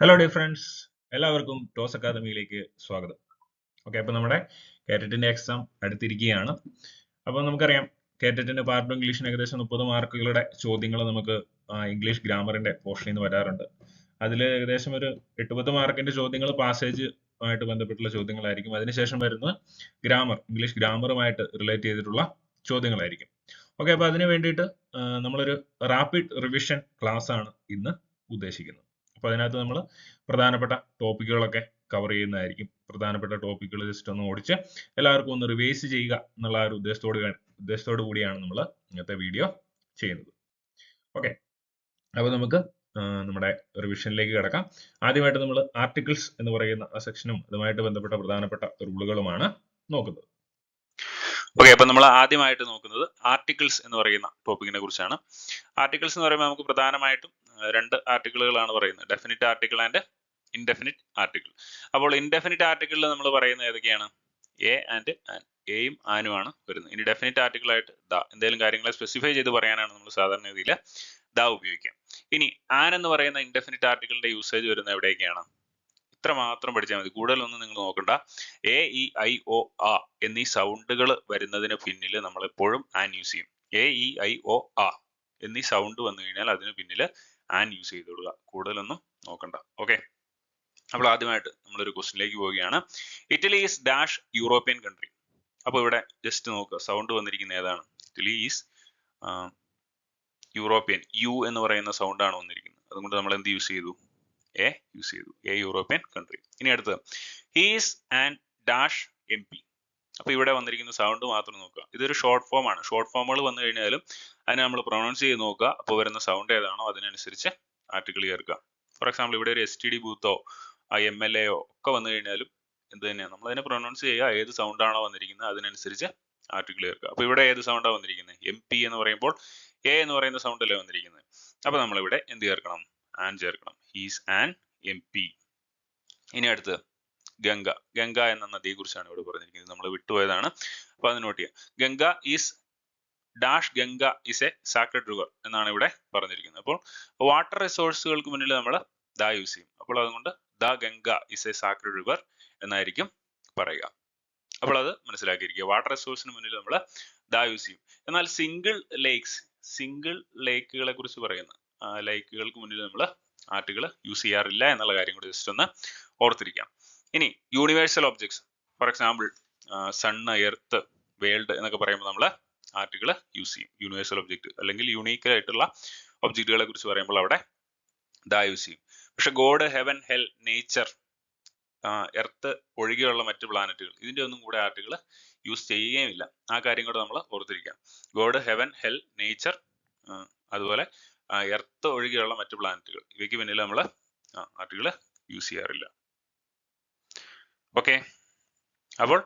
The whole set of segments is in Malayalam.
ഹലോ ഡിയർ ഫ്രണ്ട്സ്, എല്ലാവർക്കും ടോസ് അക്കാദമിയിലേക്ക് സ്വാഗതം. ഓക്കെ, അപ്പോൾ നമ്മുടെ കേറ്ററ്റിന്റെ എക്സാം അടുത്തിരിക്കുകയാണ്. അപ്പോൾ നമുക്കറിയാം കേറ്ററ്റിന്റെ പാർട്ട് ഇംഗ്ലീഷിന് ഏകദേശം 30 മാർക്കുകളുടെ ചോദ്യങ്ങൾ നമുക്ക് ഇംഗ്ലീഷ് ഗ്രാമറിന്റെ പോർഷനിൽ നിന്ന് വരാറുണ്ട്. അതിൽ ഏകദേശം ഒരു 8-10 മാർക്കിന്റെ ചോദ്യങ്ങൾ പാസേജ് ആയിട്ട് ബന്ധപ്പെട്ടുള്ള ചോദ്യങ്ങളായിരിക്കും. അതിനുശേഷം വരുന്നത് ഇംഗ്ലീഷ് ഗ്രാമറുമായിട്ട് റിലേറ്റ് ചെയ്തിട്ടുള്ള ചോദ്യങ്ങളായിരിക്കും. ഓക്കെ, അപ്പോൾ അതിന് വേണ്ടിയിട്ട് നമ്മളൊരു റാപ്പിഡ് റിവിഷൻ ക്ലാസ് ആണ് ഇന്ന് ഉദ്ദേശിക്കുന്നത്. അപ്പോൾ അതിനകത്ത് നമ്മൾ പ്രധാനപ്പെട്ട ടോപ്പിക്കുകളൊക്കെ കവർ ചെയ്യുന്നതായിരിക്കും. പ്രധാനപ്പെട്ട ടോപ്പിക്കുകൾ ജസ്റ്റ് ഒന്ന് ഓടിച്ച് എല്ലാവർക്കും ഒന്ന് റിവൈസ് ചെയ്യുക എന്നുള്ള ഒരു ഉദ്ദേശത്തോടു കൂടിയാണ് നമ്മൾ ഇന്നത്തെ വീഡിയോ ചെയ്യുന്നത്. ഓക്കെ, അപ്പോൾ നമുക്ക് നമ്മുടെ റിവിഷനിലേക്ക് കിടക്കാം. ആദ്യമായിട്ട് നമ്മൾ ആർട്ടിക്കിൾസ് എന്ന് പറയുന്ന ആ സെക്ഷനും അതുമായിട്ട് ബന്ധപ്പെട്ട പ്രധാനപ്പെട്ട റൂളുകളുമാണ് നോക്കുന്നത്. ഓക്കെ, അപ്പൊ നമ്മൾ ആദ്യമായിട്ട് നോക്കുന്നത് ആർട്ടിക്കിൾസ് എന്ന് പറയുന്ന ടോപ്പിക്കിനെ കുറിച്ചാണ്. ആർട്ടിക്കിൾസ് എന്ന് പറയുമ്പോൾ നമുക്ക് പ്രധാനമായിട്ടും രണ്ട് ആർട്ടിക്കിളുകളാണ് പറയുന്നത്, definite article and indefinite article. അപ്പോൾ ഇൻഡെഫിനിറ്റ് ആർട്ടിക്കിളിൽ നമ്മൾ പറയുന്നത് ഏതൊക്കെയാണ്? എ ആൻഡ് ആൻ, എയും ആനുമാണ് വരുന്നത്. ഇനി ഡെഫിനിറ്റ് ആർട്ടിക്കിൾ ആയിട്ട് ദ, എന്തെങ്കിലും കാര്യങ്ങളെ സ്പെസിഫൈ ചെയ്ത് പറയാനാണ് നമ്മൾ സാധാരണ രീതിയിൽ ദ ഉപയോഗിക്കാം. ഇനി ആൻ എന്ന് പറയുന്ന ഇൻഡെഫിനിറ്റ് ആർട്ടിക്കിളിന്റെ യൂസേജ് വരുന്നത് എവിടെയൊക്കെയാണ്? ഇത്ര മാത്രം പഠിച്ചാൽ മതി, കൂടുതലൊന്നും നിങ്ങൾ നോക്കണ്ട. എ, ഇ, ഐ, ഒ, ആ എന്നീ സൗണ്ടുകൾ വരുന്നതിന് പിന്നിൽ നമ്മൾ എപ്പോഴും ആൻ യൂസ് ചെയ്യും. എ, ഇ, ഐ, ഒ, ആ എന്നീ സൗണ്ട് വന്നു കഴിഞ്ഞാൽ അതിന് പിന്നിൽ ആൻ യൂസ് ചെയ്തോളുക, കൂടുതലൊന്നും നോക്കണ്ട. ഓക്കെ, അപ്പോൾ ആദ്യമായിട്ട് നമ്മളൊരു ക്വസ്റ്റിനിലേക്ക് പോവുകയാണ്. Italy is dash European country. അപ്പോൾ ഇവിടെ ജസ്റ്റ് നോക്കുക, സൗണ്ട് വന്നിരിക്കുന്ന ഏതാണ്? ഇറ്റലി ഈസ് യൂറോപ്യൻ, യു എന്ന് പറയുന്ന സൗണ്ട് ആണ് വന്നിരിക്കുന്നത്. അതുകൊണ്ട് നമ്മൾ എന്ത് യൂസ് ചെയ്തു? എ യൂസ് ചെയ്തു. A European country. ഇനി അടുത്തത്, he's and dash M P. അപ്പൊ ഇവിടെ വന്നിരിക്കുന്ന സൗണ്ട് മാത്രം നോക്കുക. ഇതൊരു ഷോർട്ട് ഫോം ആണ്. ഷോർട്ട് ഫോമുകൾ വന്നു കഴിഞ്ഞാലും അതിനെ നമ്മൾ പ്രൊനൗൺസ് ചെയ്ത് നോക്കുക. അപ്പോൾ വരുന്ന സൗണ്ട് ഏതാണോ അതിനനുസരിച്ച് ആർട്ടിക്കിൾ ചേർക്കുക. ഫോർ എക്സാമ്പിൾ ഇവിടെ ഒരു STD ബൂത്തോ MLA ഒക്കെ വന്നു കഴിഞ്ഞാലും എന്ത് തന്നെയാണ്, നമ്മൾ അതിനെ പ്രൊനൗൺസ് ചെയ്യുക. ഏത് സൗണ്ട് ആണോ വന്നിരിക്കുന്നത് അതിനനുസരിച്ച് ആർട്ടിക്കിൾ ചേർക്കുക. അപ്പൊ ഇവിടെ ഏത് സൗണ്ടാണ് വന്നിരിക്കുന്നത്? MP എന്ന് പറയുമ്പോൾ എ എന്ന് പറയുന്ന സൗണ്ട് അല്ലേ വന്നിരിക്കുന്നത്. അപ്പൊ നമ്മൾ ഇവിടെ എന്ത് ചേർക്കണം? ആൻ ചേർക്കണം. He's an MP. ഇനി അടുത്ത് ഗംഗ. ഗംഗ എന്ന നദിയെ കുറിച്ചാണ് ഇവിടെ പറഞ്ഞിരിക്കുന്നത്. നമ്മൾ വിട്ടുപോയതാണ്, അപ്പൊ അത് നോട്ട് ചെയ്യാം. Ganga is dash, Ganga is A sacred river എന്നാണ് ഇവിടെ പറഞ്ഞിരിക്കുന്നത്. അപ്പോൾ വാട്ടർ റിസോഴ്സുകൾക്ക് മുന്നിൽ നമ്മൾ ദ യൂസ് ചെയ്യും. അപ്പോൾ അതുകൊണ്ട് the Ganga is A sacred river എന്നായിരിക്കും പറയുക. അപ്പോൾ അത് മനസ്സിലാക്കിയിരിക്കുക. വാട്ടർ റിസോഴ്സിന് മുന്നിൽ നമ്മൾ ദ യൂസ് ചെയ്യും. എന്നാൽ സിംഗിൾ ലേക്കുകളെ കുറിച്ച് പറയുന്ന ലേക്കുകൾക്ക് മുന്നിൽ നമ്മൾ ആർട്ടിക്കിൾ യൂസ് ചെയ്യാറില്ല എന്നുള്ള കാര്യം കൂടി ജസ്റ്റ് ഒന്ന് ഓർത്തിരിക്കാം. ഇനി universal objects, for example sun, earth, world എന്നൊക്കെ പറയുമ്പോൾ നമ്മൾ ആർട്ടിക്കിൾ യൂസ് ചെയ്യും. യൂണിവേഴ്സൽ ഒബ്ജക്റ്റ് അല്ലെങ്കിൽ യൂണീക്ക് ആയിട്ടുള്ള ഒബ്ജക്റ്റുകളെ കുറിച്ച് പറയുമ്പോൾ അവിടെ ദ യൂസ് ചെയ്യും. പക്ഷെ God, heaven, hell, nature, earth ഒഴികെയുള്ള മറ്റ് പ്ലാനറ്റുകൾ, ഇതിന്റെ ഒന്നും കൂടെ ആർട്ടിക്കിൾ യൂസ് ചെയ്യുകയുമില്ല. ആ കാര്യം കൂടെ നമ്മൾ ഓർത്തിരിക്കാം. ഗോഡ്, ഹെവൻ, ഹെൽ, നേച്ചർ, അതുപോലെ എർത്ത് ഒഴികെയുള്ള മറ്റ് പ്ലാനറ്റുകൾ, ഇവയ്ക്ക് പിന്നിൽ നമ്മൾ ആർട്ടിക്കിൾ യൂസ് ചെയ്യാറില്ല. ഓക്കെ, അപ്പോൾ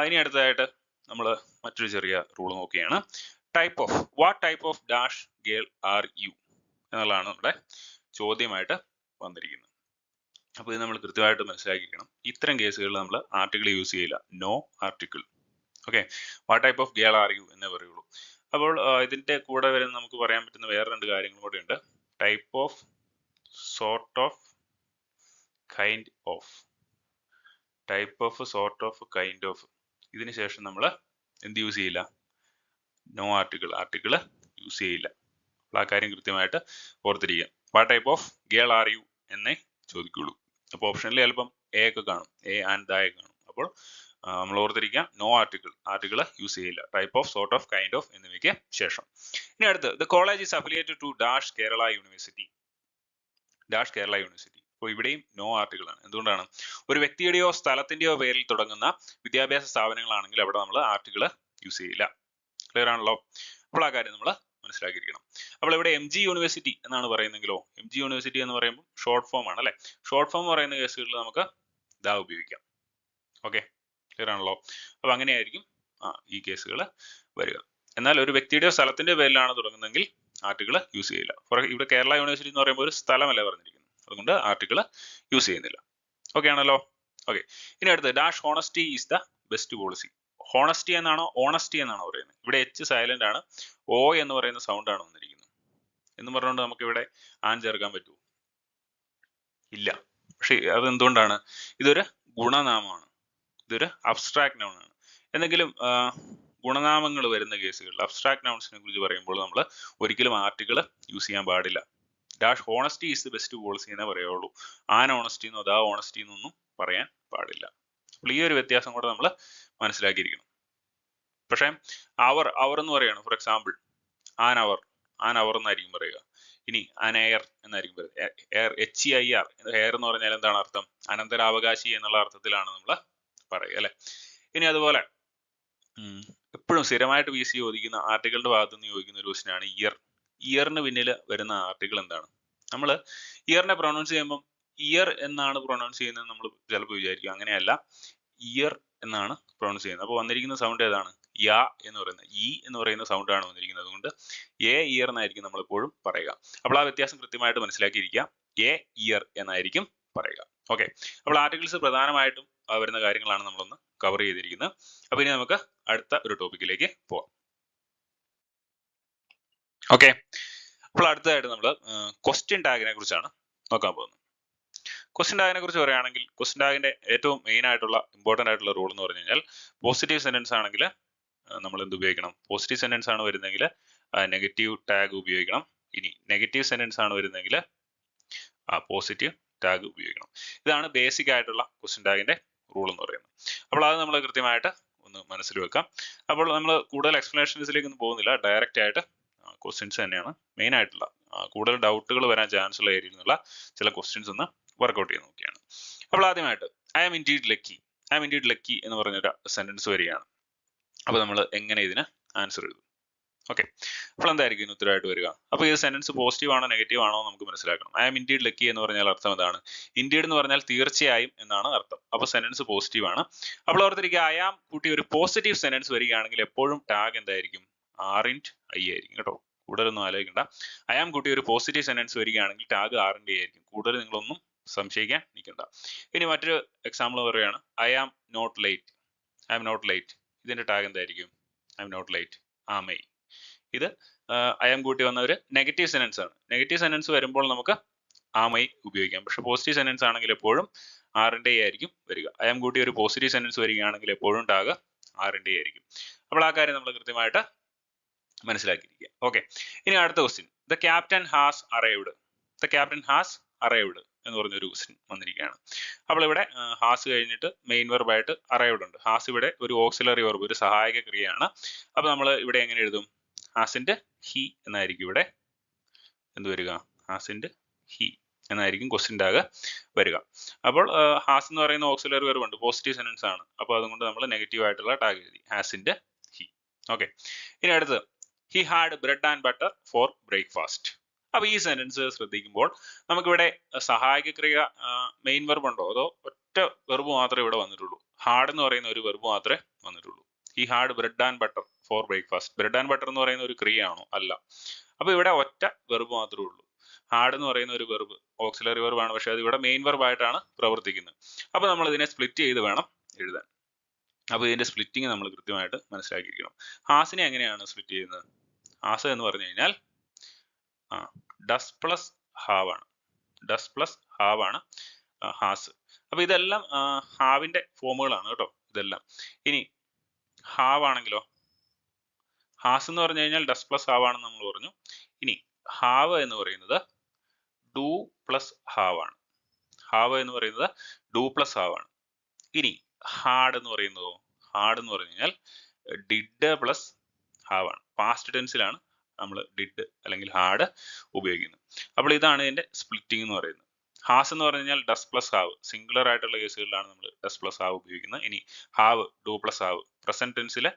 ഇനി അടുത്തതായിട്ട് നമ്മൾ മറ്റൊരു ചെറിയ റൂൾ നോക്കുകയാണ്. What type of dash girl are U എന്നുള്ളതാണ് നമ്മുടെ ചോദ്യമായിട്ട് വന്നിരിക്കുന്നത്. അപ്പോൾ ഇത് നമ്മൾ കൃത്യമായിട്ട് മനസ്സിലാക്കിക്കണം. ഇത്തരം കേസുകളിൽ നമ്മൾ ആർട്ടിക്കിൾ യൂസ് ചെയ്യില്ല. No article. Okay, what type of girl are you എന്നേ പറയുള്ളൂ. അപ്പോൾ ഇതിന്റെ കൂടെ വരുന്ന നമുക്ക് പറയാൻ പറ്റുന്ന വേറെ രണ്ട് കാര്യങ്ങളും കൂടെ ഉണ്ട്. Type of, sort of, kind of. Type of, sort of, kind of. ഇതിന് ശേഷം നമ്മൾ എന്ത് യൂസ് ചെയ്യില്ല? നോ ആർട്ടിക്കിൾ യൂസ് ചെയ്യില്ല. അപ്പോൾ ആ കാര്യം കൃത്യമായിട്ട് ഓർത്തിരിക്കുക. What type of girl are you എന്നേ ചോദിക്കുള്ളൂ. അപ്പോൾ ഓപ്ഷനിൽ ചിലപ്പം എ ഒക്കെ കാണും, എ ആൻഡ് ദ കാണും. അപ്പോൾ നമ്മൾ ഓർത്തിരിക്കുക, നോ ആർട്ടിക്കിൾ യൂസ് ചെയ്യില്ല. Type of, sort of, kind of എന്നിവയ്ക്ക് ശേഷം. ഇനി അടുത്ത്, the college is affiliated to dash Kerala university. Dash Kerala university. അപ്പോൾ ഇവിടെയും നോ ആർട്ടിക്കിൾ ആണ്. എന്തുകൊണ്ടാണ്? ഒരു വ്യക്തിയുടെയോ സ്ഥലത്തിന്റെയോ പേരിൽ തുടങ്ങുന്ന വിദ്യാഭ്യാസ സ്ഥാപനങ്ങളാണെങ്കിൽ അവിടെ നമ്മൾ ആർട്ടിക്കിൾ യൂസ് ചെയ്യില്ല. ക്ലിയർ ആണല്ലോ? അപ്പോൾ ആ കാര്യം നമ്മൾ മനസ്സിലാക്കിയിരിക്കണം. അപ്പോൾ ഇവിടെ MG യൂണിവേഴ്സിറ്റി എന്നാണ് പറയുന്നെങ്കിലോ, MG യൂണിവേഴ്സിറ്റി എന്ന് പറയുമ്പോൾ ഷോർട്ട് ഫോം ആണ് അല്ലെ. ഷോർട്ട് ഫോം പറയുന്ന കേസുകളിൽ നമുക്ക് ദ ഉപയോഗിക്കാം. ഓക്കെ, ക്ലിയർ ആണല്ലോ? അപ്പൊ അങ്ങനെയായിരിക്കും ഈ കേസുകൾ വരിക. എന്നാൽ ഒരു വ്യക്തിയുടെയോ സ്ഥലത്തിന്റെ പേരിലാണ് തുടങ്ങുന്നതെങ്കിൽ ആർട്ടിക്കിൾ യൂസ് ചെയ്യില്ല. ഇവിടെ കേരള യൂണിവേഴ്സിറ്റി എന്ന് പറയുമ്പോൾ ഒരു സ്ഥലമല്ലേ പറഞ്ഞിരിക്കുന്നത്, അതുകൊണ്ട് ആർട്ടിക്കിൾ യൂസ് ചെയ്യുന്നില്ല. ഓക്കെ ആണല്ലോ? ഓക്കെ, ഇനി അടുത്ത്, dash honesty is the best policy. Honesty എന്നാണോ ഓണസ്റ്റി എന്നാണോ പറയുന്നത്? ഇവിടെ H സൈലന്റ് ആണ്, O എന്ന് പറയുന്ന സൗണ്ട് ആണ് വന്നിരിക്കുന്നത്. എന്ന് പറഞ്ഞുകൊണ്ട് നമുക്ക് ഇവിടെ ആൻ ചേർക്കാൻ പറ്റുമോ? ഇല്ല. പക്ഷെ അതെന്തുകൊണ്ടാണ്? ഇതൊരു ഗുണനാമമാണ്, ഇതൊരു അബ്സ്ട്രാക്ട് നൗൺ ആണ്. എന്തെങ്കിലും ഗുണനാമങ്ങൾ വരുന്ന കേസുകളിൽ അബ്സ്ട്രാക്ട് നൗൺസിനെ കുറിച്ച് പറയുമ്പോൾ നമ്മൾ ഒരിക്കലും ആർട്ടിക്കിൾ യൂസ് ചെയ്യാൻ പാടില്ല. Dash honesty is the best policy എന്നേ പറയുള്ളൂ. ആൻ ഓണസ്റ്റി എന്നോ ദാ ഓണസ്റ്റി എന്നൊന്നും പറയാൻ പാടില്ല. അപ്പോൾ ഈ ഒരു വ്യത്യാസം കൂടെ നമ്മൾ മനസ്സിലാക്കിയിരിക്കണം. പക്ഷേ അവർ എന്ന് പറയാണ്, ഫോർ എക്സാമ്പിൾ ആൻ അവർ എന്നായിരിക്കും പറയുക. ഇനി അൻ എയർ എന്നായിരിക്കും പറയുക. എയർ HEIR, എയർ എന്ന് പറഞ്ഞാൽ എന്താണ് അർത്ഥം? അനന്തരാവകാശി എന്നുള്ള അർത്ഥത്തിലാണ് നമ്മൾ പറയുക അല്ലെ. ഇനി അതുപോലെ എപ്പോഴും സ്ഥിരമായിട്ട് VC ചോദിക്കുന്ന ആർട്ടിക്കിളിന്റെ ഭാഗത്ത് നിന്ന് ചോദിക്കുന്ന ഒരു ക്വസ്റ്റ്യൻ ആണ് ഇയർ. ഇയറിന് പിന്നിൽ വരുന്ന ആർട്ടിക്കിൾ എന്താണ്? നമ്മൾ ഇയറിനെ പ്രൊനൗൺസ് ചെയ്യുമ്പോൾ ഇയർ എന്നാണ് പ്രൊനൗൺസ് ചെയ്യുന്നത് നമ്മൾ ചിലപ്പോൾ വിചാരിക്കും. അങ്ങനെയല്ല, ഇയർ എന്നാണ് പ്രൊനൗൺസ് ചെയ്യുന്നത്. അപ്പോൾ വന്നിരിക്കുന്ന സൗണ്ട് ഏതാണ്? യാ എന്ന് പറയുന്നത്, ഇ എന്ന് പറയുന്ന സൗണ്ട് ആണ് വന്നിരിക്കുന്നത്. അതുകൊണ്ട് ഇയർ എന്നായിരിക്കും നമ്മൾ എപ്പോഴും പറയുക. അപ്പോൾ ആ വ്യത്യാസം കൃത്യമായിട്ട് മനസ്സിലാക്കിയിരിക്കുക. ഇയർ എന്നായിരിക്കും പറയുക. ഓക്കെ, അപ്പോൾ ആർട്ടിക്കിൾസ് പ്രധാനമായിട്ടും വരുന്ന കാര്യങ്ങളാണ് നമ്മളൊന്ന് കവർ ചെയ്തിരിക്കുന്നത്. അപ്പൊ ഇനി നമുക്ക് അടുത്ത ഒരു ടോപ്പിക്കിലേക്ക് പോവാം. ഓക്കെ, അപ്പോൾ അടുത്തതായിട്ട് നമ്മൾ ക്വസ്റ്റ്യൻ ടാഗിനെ കുറിച്ചാണ് നോക്കാൻ പോകുന്നത്. ക്വസ്റ്റ്യൻ ടാഗിനെ കുറിച്ച് പറയുകയാണെങ്കിൽ ക്വസ്റ്റ്യൻ ടാഗിന്റെ ഏറ്റവും മെയിൻ ആയിട്ടുള്ള ഇമ്പോർട്ടന്റ് ആയിട്ടുള്ള റൂൾ എന്ന് പറഞ്ഞു കഴിഞ്ഞാൽ, പോസിറ്റീവ് സെന്റൻസ് ആണെങ്കിൽ നമ്മൾ എന്ത് ഉപയോഗിക്കണം? പോസിറ്റീവ് സെന്റൻസ് ആണ് വരുന്നതെങ്കിൽ നെഗറ്റീവ് ടാഗ് ഉപയോഗിക്കണം. ഇനി നെഗറ്റീവ് സെന്റൻസ് ആണ് വരുന്നതെങ്കിൽ പോസിറ്റീവ് ടാഗ് ഉപയോഗിക്കണം. ഇതാണ് ബേസിക് ആയിട്ടുള്ള ക്വസ്റ്റ്യൻ ടാഗിന്റെ റൂൾ എന്ന് പറയുന്നത്. അപ്പോൾ അത് നമ്മൾ കൃത്യമായിട്ട് ഒന്ന് മനസ്സിൽ വെക്കാം. അപ്പോൾ നമ്മൾ കൂടുതൽ എക്സ്പ്ലനേഷൻസിലേക്ക് ഒന്നും പോകുന്നില്ല, ഡയറക്റ്റ് ആയിട്ട് ക്വസ്റ്റ്യൻസ് തന്നെയാണ് മെയിൻ ആയിട്ടുള്ള. കൂടുതൽ ഡൗട്ടുകൾ വരാൻ ചാൻസ് ഉള്ള ഏരിയയിൽ നിന്നുള്ള ചില ക്വസ്റ്റ്യൻസ് ഒന്ന് വർക്ക്ഔട്ട് ചെയ്ത് നോക്കിയാണ്. അപ്പോൾ ആദ്യമായിട്ട് ഐ ആം ഇൻഡീഡ് ലക്കി എന്ന് പറഞ്ഞൊരു സെന്റൻസ് വരികയാണ്. അപ്പോൾ നമ്മൾ എങ്ങനെ ഇതിന് ആൻസർ എഴുതും? ഓക്കെ, അപ്പോൾ എന്തായിരിക്കും ഇതിന് ഉത്തരമായിട്ട് വരിക? അപ്പോൾ ഈ സെന്റൻസ് പോസിറ്റീവ് ആണോ നെഗറ്റീവ് ആണോ നമുക്ക് മനസ്സിലാക്കണം. ഐ ആം ഇൻഡീഡ് ലക്കി എന്ന് പറഞ്ഞാൽ അർത്ഥം എന്താണ്? ഇൻഡീഡ് എന്ന് പറഞ്ഞാൽ തീർച്ചയായും എന്നാണ് അർത്ഥം. അപ്പോൾ സെന്റൻസ് പോസിറ്റീവ് ആണ്. അപ്പോൾ ഓർത്തിരിക്കുക, ഐ ആം കൂട്ടി ഒരു പോസിറ്റീവ് സെന്റൻസ് വരികയാണെങ്കിൽ എപ്പോഴും ടാഗ് എന്തായിരിക്കും? ആറിൻറ്റ് ഐ ആയിരിക്കും കേട്ടോ. കൂടുതലൊന്നും ആലോചിക്കണ്ട. ഐ ആം കൂട്ടി ഒരു പോസിറ്റീവ് സെന്റൻസ് വരികയാണെങ്കിൽ ടാഗ് ആറിൻറ്റ് ആയിരിക്കും. കൂടുതൽ നിങ്ങളൊന്നും സംശയിക്കാൻ നിൽക്കണ്ട. ഇനി മറ്റൊരു എക്സാമ്പിൾ പറയുകയാണ്, ഐ ആം നോട്ട് ലേറ്റ്. ഇതിന്റെ ടാഗ് എന്തായിരിക്കും? I am not late ആമൈ. ഇത് ഐ ആം കൂട്ടി വന്ന ഒരു നെഗറ്റീവ് സെന്റൻസ് ആണ്. നെഗറ്റീവ് സെന്റൻസ് വരുമ്പോൾ നമുക്ക് ആമൈ ഉപയോഗിക്കാം. പക്ഷെ പോസിറ്റീവ് സെന്റൻസ് ആണെങ്കിൽ എപ്പോഴും ആറിൻറ്റ് ആയിരിക്കും വരിക. ഐ ആം കൂട്ടി ഒരു പോസിറ്റീവ് സെന്റൻസ് വരികയാണെങ്കിൽ എപ്പോഴും ടാഗ് ആറിൻറ്റ് ആയിരിക്കും. അപ്പോൾ ആ കാര്യം നമ്മൾ കൃത്യമായിട്ട് മനസ്സിലാക്കിയിരിക്കുക. ഓക്കെ, ഇനി അടുത്ത question, the captain has arrived എന്ന് പറഞ്ഞൊരു ക്വസ്റ്റ്യൻ വന്നിരിക്കുകയാണ്. അപ്പോൾ ഇവിടെ ഹാസ് കഴിഞ്ഞിട്ട് മെയിൻ വെർബായിട്ട് അറൈവ്ഡ് ഉണ്ട്. ഹാസ് ഇവിടെ ഒരു ഓക്സിലറി വെർബ്, ഒരു സഹായക ക്രിയയാണ്. അപ്പോൾ നമ്മൾ ഇവിടെ എങ്ങനെ എഴുതും? ഹാസിന്റെ ഹി എന്നായിരിക്കും ഇവിടെ എന്ത് വരിക? ഹാസിന്റെ ഹി എന്നായിരിക്കും ക്വസ്റ്റ്യൻ ടാഗ് വരിക. അപ്പോൾ ഹാസ് എന്ന് പറയുന്ന ഓക്സിലറി വെർബ് ഉണ്ട്, പോസിറ്റീവ് സെന്റൻസ് ആണ്. അപ്പോൾ അതുകൊണ്ട് നമ്മൾ നെഗറ്റീവ് ആയിട്ടുള്ള ടാഗ് എഴുതി, ഹാസിന്റെ ഹി. ഓക്കെ, ഇനി അടുത്ത്, he had bread and butter four breakfast. അപ്പൊ ഈ സെന്റൻസ് ശ്രദ്ധിക്കുമ്പോൾ നമുക്കിവിടെ സഹായക ക്രിയ മെയിൻ വെർബ് ഉണ്ടോ, അതോ ഒറ്റ വെർബ് മാത്രമേ ഇവിടെ വന്നിട്ടുള്ളൂ? ഹാഡ് എന്ന് പറയുന്ന ഒരു വെർബ് മാത്രമേ വന്നിട്ടുള്ളൂ. He had bread and butter four breakfast. Bread and butter എന്ന് പറയുന്ന ഒരു ക്രിയ ആണോ? അല്ല. അപ്പൊ ഇവിടെ ഒറ്റ വെർബ് മാത്രമേ ഉള്ളൂ. ഹാഡ് എന്ന് പറയുന്ന ഒരു വെർബ് ഓക്സിലറി വെർബ് ആണ്, പക്ഷെ അത് ഇവിടെ മെയിൻ വെർബ് ആയിട്ടാണ് പ്രവർത്തിക്കുന്നത്. അപ്പൊ നമ്മൾ ഇതിനെ സ്പ്ലിറ്റ് ചെയ്ത് വേണം എഴുതാൻ. അപ്പൊ ഇതിന്റെ സ്പ്ലിറ്റിംഗ് നമ്മൾ കൃത്യമായിട്ട് മനസ്സിലാക്കിയിരിക്കണം. ഹാസിനെ എങ്ങനെയാണ് സ്പ്ലിറ്റ് ചെയ്യുന്നത്? ഹാസ് എന്ന് പറഞ്ഞു കഴിഞ്ഞാൽ ഡസ് പ്ലസ് ഹാവ് ആണ് ഹാസ്. അപ്പൊ ഇതെല്ലാം ഹാവിന്റെ ഫോമുകളാണ് കേട്ടോ ഇതെല്ലാം. ഇനി ഹാവ് ആണെങ്കിലോ, ഹാസ് എന്ന് പറഞ്ഞു കഴിഞ്ഞാൽ ഡസ് പ്ലസ് ഹാവ് ആണെന്ന് നമ്മൾ പറഞ്ഞു. ഇനി ഹാവ് എന്ന് പറയുന്നത് ഡു പ്ലസ് ഹാവ് ആണ്. ഇനി ഹാഡ് എന്ന് പറയുന്നതോ, ഹാഡ് എന്ന് പറഞ്ഞു കഴിഞ്ഞാൽ ഡിഡ് പ്ലസ് ഹാവ് ആണ്. പാസ്റ്റ് ടെൻസിലാണ് നമ്മൾ ഡിഡ് അല്ലെങ്കിൽ ഹാഡ് ഉപയോഗിക്കുന്നത്. അപ്പോൾ ഇതാണ് ഇതിന്റെ സ്പ്ലിറ്റിംഗ് എന്ന് പറയുന്നത്. ഹാസ് എന്ന് പറഞ്ഞു കഴിഞ്ഞാൽ ഡസ് പ്ലസ് ഹാവ്, സിംഗുലർ ആയിട്ടുള്ള കേസുകളിലാണ് നമ്മൾ ഡസ് പ്ലസ് ഹാവ് ഉപയോഗിക്കുന്നത്. ഇനി have do plus have, present ടെൻസിലെ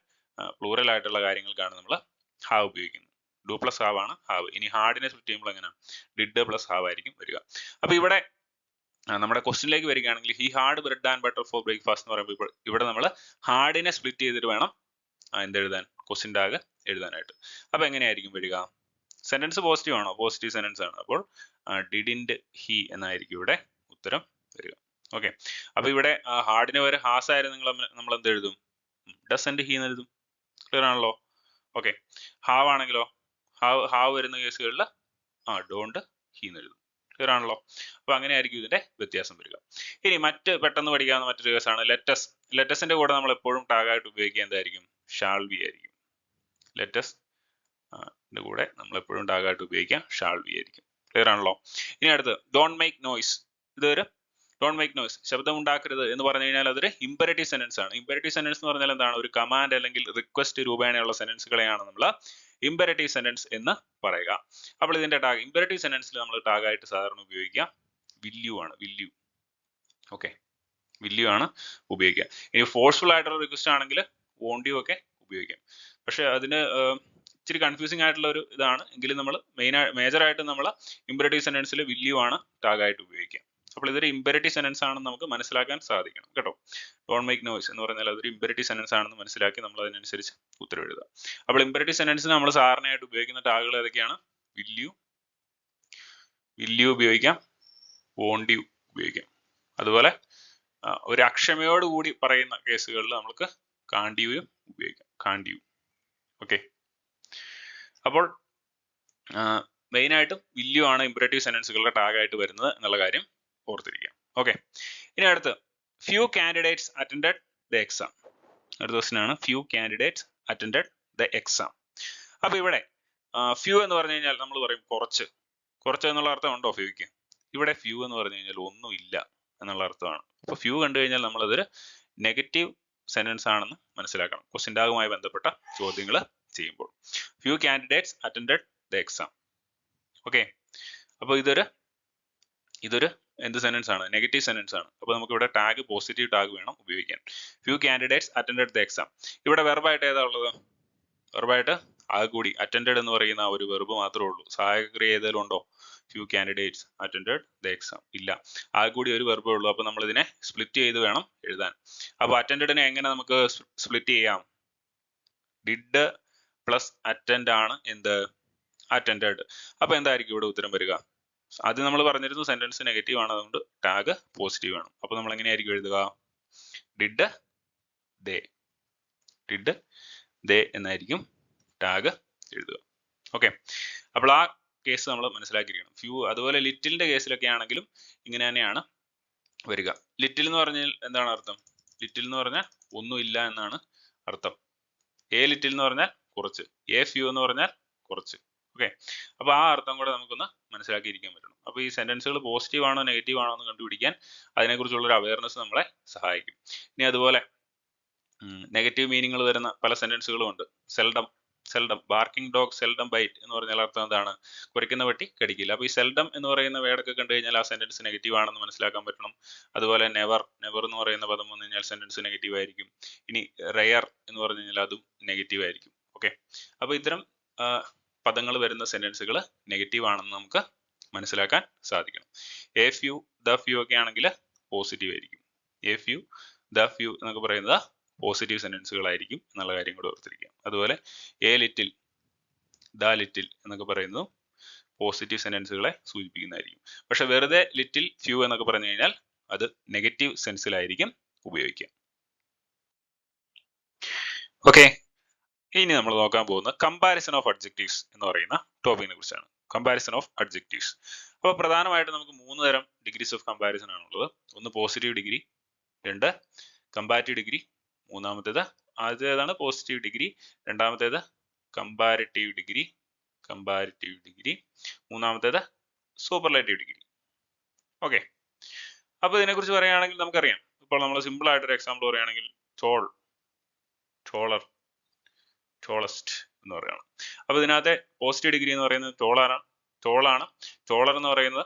പ്ലൂറൽ ആയിട്ടുള്ള കാര്യങ്ങൾക്കാണ് നമ്മൾ ഹാവ് ഉപയോഗിക്കുന്നത്. ഡു പ്ലസ് ഹാവ് ആണ് ഹാവ്. ഇനി ഹാഡിനെ സ്പ്ലിറ്റ് ചെയ്യുമ്പോൾ എങ്ങനെയാണ്? ഡിഡ് പ്ലസ് ഹാവ് ആയിരിക്കും വരിക. അപ്പൊ ഇവിടെ നമ്മുടെ ക്വസ്റ്റ്യനിലേക്ക് വരികയാണെങ്കിൽ he had bread and butter four breakfast എന്ന് പറയുമ്പോൾ ഇവിടെ നമ്മൾ ഹാഡിനെ സ്പ്ലിറ്റ് ചെയ്തിട്ട് വേണം എന്തെഴുതാൻ? ക്വസ്റ്റ്യൻ ടാഗ് എഴുതാനായിട്ട്. അപ്പൊ എങ്ങനെയായിരിക്കും വരിക? സെന്റൻസ് പോസിറ്റീവ് ആണോ? പോസിറ്റീവ് സെന്റൻസ് ആണ്. അപ്പോൾ ഡിഡിന്റ് ഹി എന്നായിരിക്കും ഇവിടെ ഉത്തരം വരിക. ഓക്കെ, അപ്പൊ ഇവിടെ ഹാർഡിന് വരെ ഹാസ് ആയിരുന്നു നമ്മൾ എന്ത് എഴുതും? ഡസന്റ് ഹി എന്ന് എഴുതും. ക്ലിയർ ആണല്ലോ? ഓക്കെ, ഹാവ് ആണെങ്കിലോ, ഹാവ് വരുന്ന കേസുകളിൽ ഡോണ്ട് ഹി എന്ന് എഴുതും. ക്ലിയർ ആണല്ലോ. അപ്പൊ അങ്ങനെയായിരിക്കും ഇതിന്റെ വ്യത്യാസം വരിക. ഇനി പെട്ടെന്ന് പഠിക്കാവുന്ന മറ്റൊരു കേസാണ് ലെറ്റസ്. ലെറ്റസിന്റെ കൂടെ നമ്മൾ എപ്പോഴും ടാഗായിട്ട് ഉപയോഗിക്കുക എന്തായിരിക്കും? ഷാൾ ബി ആയിരിക്കും. ലെറ്റസ് കൂടെ നമ്മൾ എപ്പോഴും ടാഗായിട്ട് ഉപയോഗിക്കുക ഷാൾ ബി ആയിരിക്കും. ക്ലിയർ ആണല്ലോ. ഇനി അടുത്ത് ഡോണ്ട് മേക്ക് നോയ്സ്. ഇതൊരു ഡോണ്ട് മേക്ക് നോയ്സ്, ശബ്ദം ഉണ്ടാക്കരുത് എന്ന് പറഞ്ഞു കഴിഞ്ഞാൽ അതൊരു ഇമ്പരറ്റീവ് സെന്റൻസ് ആണ്. ഇമ്പരറ്റീവ് സെന്റൻസ് എന്ന് പറഞ്ഞാൽ എന്താണ്? ഒരു കമാൻഡ് അല്ലെങ്കിൽ റിക്വസ്റ്റ് രൂപേണയുള്ള സെന്റൻസുകളെയാണ് നമ്മൾ ഇമ്പരറ്റീവ് സെന്റൻസ് എന്ന് പറയുക. അപ്പോൾ ഇതിന്റെ ടാഗ് ഇമ്പരറ്റീവ് സെന്റൻസിൽ നമ്മൾ ടാഗായിട്ട് സാധാരണ ഉപയോഗിക്കുക വില്യു ആണ്. വില്യു. ഓക്കെ, വില്യു ആണ് ഉപയോഗിക്കുക. ഇനി ഫോഴ്സ്ഫുൾ ആയിട്ടുള്ള റിക്വസ്റ്റ് ആണെങ്കിൽ വോണ്ട് യു ഒക്കെ ഉപയോഗിക്കാം. പക്ഷെ അതിന് ഇച്ചിരി കൺഫ്യൂസിങ് ആയിട്ടുള്ള ഒരു ഇതാണ്. എങ്കിലും നമ്മൾ മേജറായിട്ട് നമ്മൾ ഇമ്പരറ്റീവ് സെന്റൻസിൽ വില്യു ആണ് ടാഗായിട്ട് ഉപയോഗിക്കുക. അപ്പോൾ ഇതൊരു ഇമ്പരറ്റീവ് സെന്റൻസ് ആണെന്ന് നമുക്ക് മനസ്സിലാക്കാൻ സാധിക്കണം കേട്ടോ. ഡോണ്ട് മേക്ക് നോയ്സ് എന്ന് പറഞ്ഞാൽ അതൊരു ഇമ്പരറ്റീവ് സെന്റൻസ് ആണെന്ന് മനസ്സിലാക്കി നമ്മൾ അതിനനുസരിച്ച് ഉത്തരം എഴുതുക. അപ്പോൾ ഇമ്പരറ്റീവ് സെന്റൻസിന് നമ്മൾ സാധാരണയായിട്ട് ഉപയോഗിക്കുന്ന ടാഗുകൾ ഏതൊക്കെയാണ്? വില്യു, വില്യു ഉപയോഗിക്കാം, വോണ്ട് യു ഉപയോഗിക്കാം. അതുപോലെ ഒരു അക്ഷമയോടുകൂടി പറയുന്ന കേസുകളിൽ നമുക്ക് കാണ്ട് യുയും ഉപയോഗിക്കാം. കാണ്ട് യു. ഓക്കെ, അപ്പോൾ മെയിനായിട്ടും വില്യു ആണ് ഇമ്പരറ്റീവ് സെന്റൻസുകളുടെ ടാഗായിട്ട് വരുന്നത് എന്നുള്ള കാര്യം ഓർത്തിരിക്കാം. ഓക്കെ, ഇനി അടുത്ത് few candidates attended the exam. അടുത്ത ക്വസ്റ്റ്യൻ ആണ് few candidates attended the exam. അപ്പൊ ഇവിടെ ഫ്യൂ എന്ന് പറഞ്ഞു കഴിഞ്ഞാൽ നമ്മൾ പറയും കുറച്ച്. കുറച്ച് എന്നുള്ള അർത്ഥം ഉണ്ടോ ഫ്യൂക്ക്? ഇവിടെ ഫ്യൂ എന്ന് പറഞ്ഞു കഴിഞ്ഞാൽ ഒന്നുമില്ല എന്നുള്ള അർത്ഥമാണ്. അപ്പൊ ഫ്യൂ കണ്ടു കഴിഞ്ഞാൽ നമ്മളതൊരു നെഗറ്റീവ് സെന്റൻസ് ആണെന്ന് മനസ്സിലാക്കണം ക്വസ്റ്റ്യൻ ടാഗുമായി ബന്ധപ്പെട്ട ചോദ്യങ്ങൾ ചെയ്യുമ്പോൾ. Few candidates attended the exam. Okay, അപ്പൊ ഇതൊരു എന്ത് സെന്റൻസ് ആണ്? നെഗറ്റീവ് സെന്റൻസ് ആണ്. അപ്പൊ നമുക്ക് ഇവിടെ ടാഗ് പോസിറ്റീവ് ടാഗ് വേണം ഉപയോഗിക്കാൻ. Few candidates attended the exam. ഇവിടെ വെർബായിട്ട് ഏതാ ഉള്ളത്? വെർബായിട്ട് ആകെക്കൂടി അറ്റൻഡഡ് എന്ന് പറയുന്ന ഒരു വെർബ് മാത്രമേ ഉള്ളൂ. സഹായക ക്രിയ ഏതെങ്കിലും ഉണ്ടോ? Few candidates attended the exam ഇല്ല. ആകെക്കൂടി ഒരു വെർബേ ഉള്ളൂ. അപ്പൊ നമ്മൾ ഇതിനെ സ്പ്ലിറ്റ് ചെയ്ത് വേണം എഴുതാൻ. അപ്പൊ അറ്റൻഡഡിനെ എങ്ങനെ നമുക്ക് സ്പ്ലിറ്റ് ചെയ്യാം? ഡിഡ് പ്ലസ് അറ്റൻഡ് ആണ് എന്ത്? അറ്റൻഡഡ്. അപ്പൊ എന്തായിരിക്കും ഇവിടെ ഉത്തരം വരിക? അത് നമ്മൾ പറഞ്ഞിരുന്നു സെന്റൻസ് നെഗറ്റീവ് ആണ്, അതുകൊണ്ട് ടാഗ് പോസിറ്റീവ് ആണ്. അപ്പൊ നമ്മൾ എങ്ങനെയായിരിക്കും എഴുതുക? Did they. ഡിഡ് ദേ എന്നായിരിക്കും ടാഗ് എഴുതുക. ഓക്കെ, അപ്പോൾ ആ കേസ് നമ്മൾ മനസ്സിലാക്കിയിരിക്കണം. ഫ്യൂ. അതുപോലെ ലിറ്റിലിന്റെ കേസിലൊക്കെ ആണെങ്കിലും ഇങ്ങനെ തന്നെയാണ് വരിക. ലിറ്റിൽ എന്ന് പറഞ്ഞാൽ എന്താണ് അർത്ഥം? ലിറ്റിൽ എന്ന് പറഞ്ഞാൽ ഒന്നുമില്ല എന്നാണ് അർത്ഥം. എ ലിറ്റിൽ എന്ന് പറഞ്ഞാൽ കുറച്ച്, എ ഫ്യൂ എന്ന് പറഞ്ഞാൽ കുറച്ച്. ഓക്കെ, അപ്പൊ ആ അർത്ഥം കൂടെ നമുക്കൊന്ന് മനസ്സിലാക്കിയിരിക്കാൻ പറ്റണം. അപ്പൊ ഈ സെന്റൻസുകൾ പോസിറ്റീവ് ആണോ നെഗറ്റീവ് ആണോ എന്ന് കണ്ടുപിടിക്കാൻ അതിനെക്കുറിച്ചുള്ള ഒരു അവയർനെസ് നമ്മളെ സഹായിക്കും. ഇനി അതുപോലെ നെഗറ്റീവ് മീനിങ്ങൾ വരുന്ന പല സെന്റൻസുകളും ഉണ്ട്. Seldom. Seldom. Barking dog seldom bite എന്ന് പറഞ്ഞാൽ അർത്ഥം എന്താണ്? കുരയ്ക്കുന്ന പട്ടി കടിക്കില്ല. അപ്പൊ ഈ സെൽഡം എന്ന് പറയുന്ന വേർഡൊക്കെ കണ്ടു കഴിഞ്ഞാൽ ആ സെന്റൻസ് നെഗറ്റീവ് ആണെന്ന് മനസ്സിലാക്കാൻ പറ്റണം. അതുപോലെ നെവർ. നെവർ എന്ന് പറയുന്ന പദം വന്നു കഴിഞ്ഞാൽ സെന്റൻസ് നെഗറ്റീവ് ആയിരിക്കും. ഇനി റെയർ എന്ന് പറഞ്ഞു കഴിഞ്ഞാൽ അതും നെഗറ്റീവ് ആയിരിക്കും. ഓക്കെ, അപ്പൊ ഇത്തരം പദങ്ങൾ വരുന്ന സെന്റൻസുകൾ നെഗറ്റീവ് ആണെന്ന് നമുക്ക് മനസ്സിലാക്കാൻ സാധിക്കണം. എ ഫ്യൂ, ദ ഫ്യൂ ഒക്കെ ആണെങ്കിൽ പോസിറ്റീവ് ആയിരിക്കും. എ ഫ്യൂ, ദ ഫ്യൂ എന്നൊക്കെ പറയുന്നത് പോസിറ്റീവ് സെന്റൻസുകളായിരിക്കും എന്നുള്ള കാര്യം കൂടെ ഓർത്തിരിക്കാം. അതുപോലെ എ ലിറ്റിൽ, ദ ലിറ്റിൽ എന്നൊക്കെ പറയുന്നതും പോസിറ്റീവ് സെന്റൻസുകളെ സൂചിപ്പിക്കുന്നതായിരിക്കും. പക്ഷെ വെറുതെ ലിറ്റിൽ, ഫ്യൂ എന്നൊക്കെ പറഞ്ഞു കഴിഞ്ഞാൽ അത് നെഗറ്റീവ് സെൻസിലായിരിക്കും ഉപയോഗിക്കുക. ഓക്കെ, ഇനി നമ്മൾ നോക്കാൻ പോകുന്ന കമ്പാരിസൺ ഓഫ് അഡ്ജക്റ്റീവ്സ് എന്ന് പറയുന്ന ടോപ്പിക്കിനെ കുറിച്ചാണ്. Comparison of adjectives. അപ്പോൾ പ്രധാനമായിട്ട് നമുക്ക് 3 തരം ഡിഗ്രീസ് ഓഫ് കമ്പാരിസൺ ആണുള്ളത്. ഒന്ന് പോസിറ്റീവ് ഡിഗ്രി, 2 കമ്പാരിറ്റീവ് ഡിഗ്രി, ആദ്യത്തേതാണ് പോസിറ്റീവ് ഡിഗ്രി, രണ്ടാമത്തേത് കമ്പാരിറ്റീവ് ഡിഗ്രി, മൂന്നാമത്തേത് സൂപ്പർലേറ്റീവ് ഡിഗ്രി. ഓക്കെ, അപ്പൊ ഇതിനെക്കുറിച്ച് പറയുകയാണെങ്കിൽ നമുക്കറിയാം. ഇപ്പോൾ നമ്മൾ സിമ്പിൾ ആയിട്ടൊരു എക്സാമ്പിൾ പറയുകയാണെങ്കിൽ ടോൾ, ടോളർ, ടോളസ്റ്റ് എന്ന് പറയുന്നത്. അപ്പൊ ഇതിനകത്തെ പോസിറ്റീവ് ഡിഗ്രി എന്ന് പറയുന്നത് ടോളാണ്. ടോളർ എന്ന് പറയുന്നത്